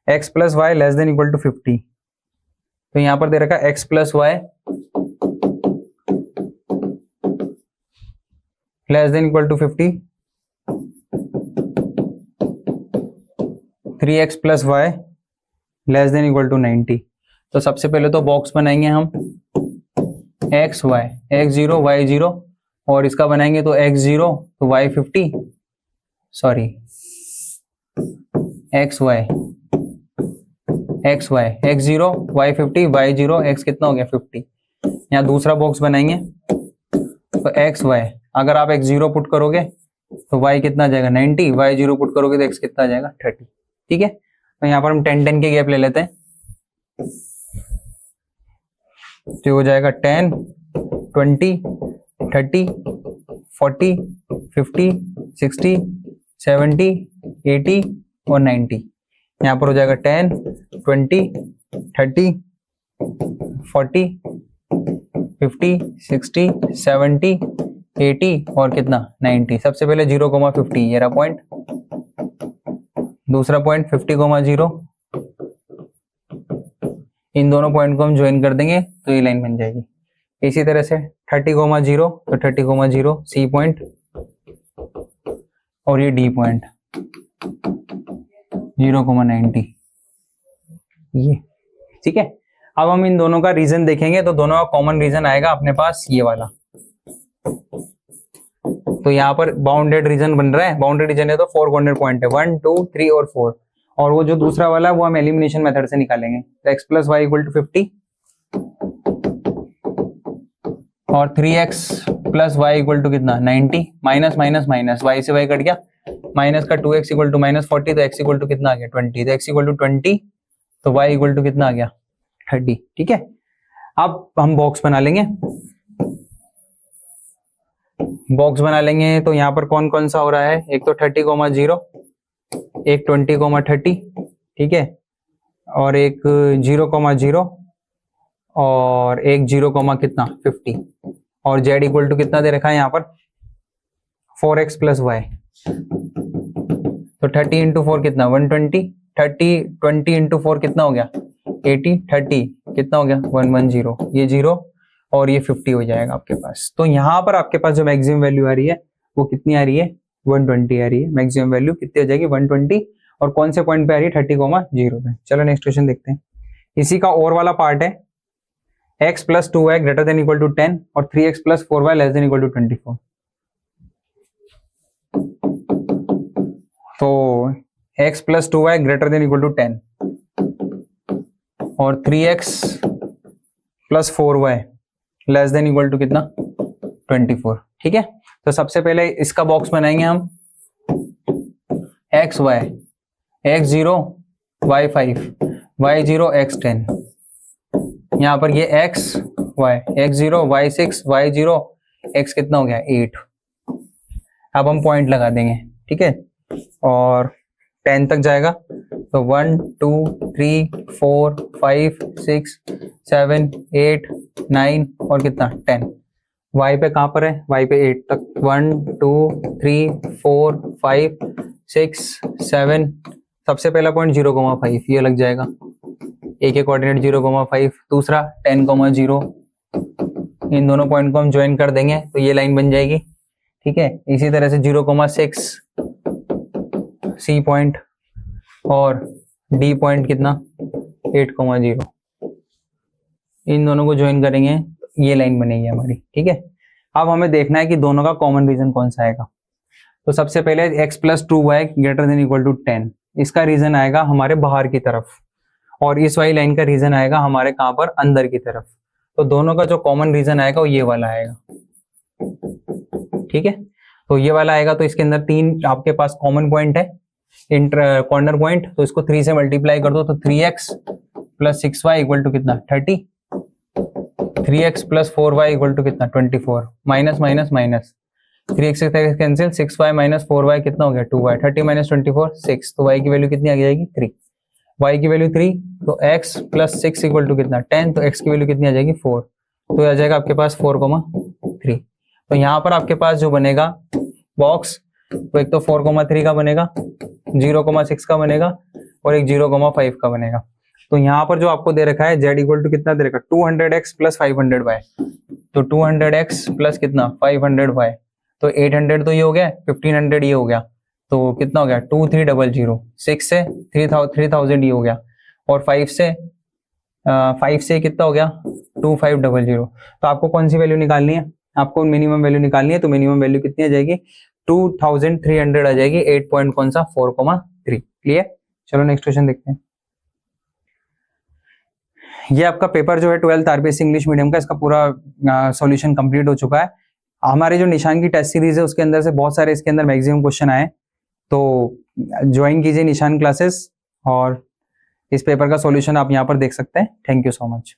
x plus y less than equal to 50, तो यहाँ पर दे रखा है x plus y less than equal to 50, 3x plus y less than equal to 90। तो सबसे पहले तो बॉक्स बनाएंगे हम x y, x0 y0, और इसका बनाएंगे तो x0 तो y50, sorry xy x0 y50 y0 x कितना हो गया 50। यहाँ दूसरा बॉक्स बनाएंगे तो xy, अगर आप x0 पुट करोगे तो y कितना आ जाएगा 90, y0 पुट करोगे तो x कितना आ जाएगा 30, ठीक है, तो यहाँ पर हम 10 के गैप ले लेते हैं, तो हो जाएगा 10 20 30 40 50 60 70 80 और 90। यहाँ पर हो जाएगा 10 20 30 40 50 60 70 80 और कितना 90। सबसे पहले 0,50 ये रहा पॉइंट, दूसरा पॉइंट 50,0, इन दोनों पॉइंट को हम ज्वाइन कर देंगे तो ये लाइन बन जाएगी। इसी तरह से 30,0 तो 30,0 सी पॉइंट और ये डी पॉइंट 0,90 ये, ठीक है। अब हम इन दोनों का रीजन देखेंगे तो दोनों का कॉमन रीजन आएगा अपने पास ये वाला, तो यहाँ पर बाउंडेड रीजन बन रहा है, बाउंडेड रीजन है तो 4 कॉर्नर पॉइंट है 1 2 3 और 4, और वो जो दूसरा वाला है वो हम एलिमिनेशन मेथड से निकालेंगे। तो x plus y equal to 50 और 3x plus y equal to कितना 90, माइनस माइनस माइनस वाई से वाई कट गया, माइनस का 2x इक्वल टू माइनस 40, तो x इक्वल टू कितना आ गया 20, तो x इक्वल टू 20, तो y इक्वल टू कितना आ गया 30। ठीक है, अब हम बॉक्स बना लेंगे। बॉक्स बना लेंगे तो यहाँ पर कौन कौन सा हो रहा है, एक तो 30,0, एक 20,30, ठीक है, और एक 0,0 और एक 0, कितना 50, और z इक्वल टू कितना दे रखा है यहाँ पर 4x प्लस वाई, तो 30 इंटू 4 कितना 120, 30 20 इंटू 4 कितना हो गया 80, 30 कितना हो गया 110, ये 0 और ये 50 हो जाएगा आपके पास। तो यहाँ पर आपके पास जो मैक्सिमम वैल्यू आ रही है वो कितनी आ रही है 120 आ रही है, मैक्सिमम वैल्यू कितनी हो जाएगी 120, और कौन से पॉइंट पे आ रही है 30,0 पे। चलो नेक्स्ट क्वेश्चन देखते हैं। इसी का और वाला पार्ट है, x plus 2y greater than equal to 10 और 3x plus 4y less than equal to 24। तो x plus 2y greater than equal to 10 और 3x plus 4y less than equal to कितना 24। ठीक है, तो सबसे पहले इसका बॉक्स बनाएंगे हम, x y, x0 y5 y0 x10, यहाँ पर ये x y, x0 y6 y0 x कितना हो गया 8। अब हम पॉइंट लगा देंगे, ठीक है, और 10 तक जाएगा तो 1 2 3 4 5 6 7 8 9 और कितना 10। y पे कहाँ पर है, y पे 8 तक, 1 2 3 4 5 6 7, सबसे पहला पॉइंट 0,5 ये लग जाएगा, एक एक कोऑर्डिनेट 0,5, दूसरा 10,0, इन दोनों पॉइंट को हम ज्वाइन कर देंगे तो ये लाइन बन जाएगी। ठीक है, इसी तरह से 0,6 सी पॉइंट और डी पॉइंट कितना 8,0, इन दोनों को ज्वाइन करेंगे ये लाइन बनेगी हमारी। ठीक है, अब हमें देखना है कि दोनों का कॉमन रीजन कौन सा आएगा। तो सबसे पहले x plus 2y greater than equal to 10, इसका रीजन आएगा हमारे बाहर की तरफ, और इस वाली लाइन का रीजन आएगा हमारे कहां पर अंदर की तरफ। तो दोनों का जो कॉमन रीजन आएगा वो ये वाला आएगा। ठीक है, तो ये वाला आएगा, तो इसके अंदर 3 आपके पास कॉमन पॉइंट है, इंटर कॉर्नर पॉइंट, तो इसको 3 से मल्टीप्लाई कर दो तो 3x plus 6y equal to कितना 30, 3x plus 4y equal to कितना 24, माइनस माइनस माइनस 3x से कैंसिल, 6y माइनस 4y कितना हो गया 2y, 30 माइनस 24 6, तो y की वैल्यू कितनी आ जाएगी 3, y की वैल्यू 3, तो x प्लस 6 इक्वल टू कितना 10, तो x की वैल्यू कितनी आ जाएगी 4, तो आ जाएगा आपके पास 4,3। तो यहाँ पर आपके पास जो बनेगा बॉक्स, तो एक तो 4,3 का बनेगा, 0,6 का बनेगा और एक 0,5 का बनेगा। तो यहाँ पर जो आपको दे रखा है z इक्वल टू कितना दे रखा है 200x प्लस 500y, तो 200x प्लस कितना 500y, तो 800 तो ये हो गया, 1500 ये हो गया, तो कितना हो गया 2300, 6 से 3000 ये हो गया, और 5 से कितना हो गया 2500। तो आपको कौन सी वैल्यू निकालनी है, आपको मिनिमम वैल्यू निकालनी है, तो मिनिमम वैल्यू कितनी आ जाएगी 2300 आ जाएगी, 8 पॉइंट कौन सा 4,3। क्लियर, चलो नेक्स्ट क्वेश्चन देखते हैं। ये आपका पेपर जो है 12th आरबीएससी इंग्लिश मीडियम का, इसका पूरा सॉल्यूशन कंप्लीट हो चुका है। हमारे जो निशान की टेस्ट सीरीज है उसके अंदर से बहुत सारे इसके अंदर मैक्सिमम क्वेश्चन आए, तो ज्वाइन कीजिए निशान क्लासेस और इस पेपर का सॉल्यूशन आप यहाँ पर देख सकते हैं। Thank you so much.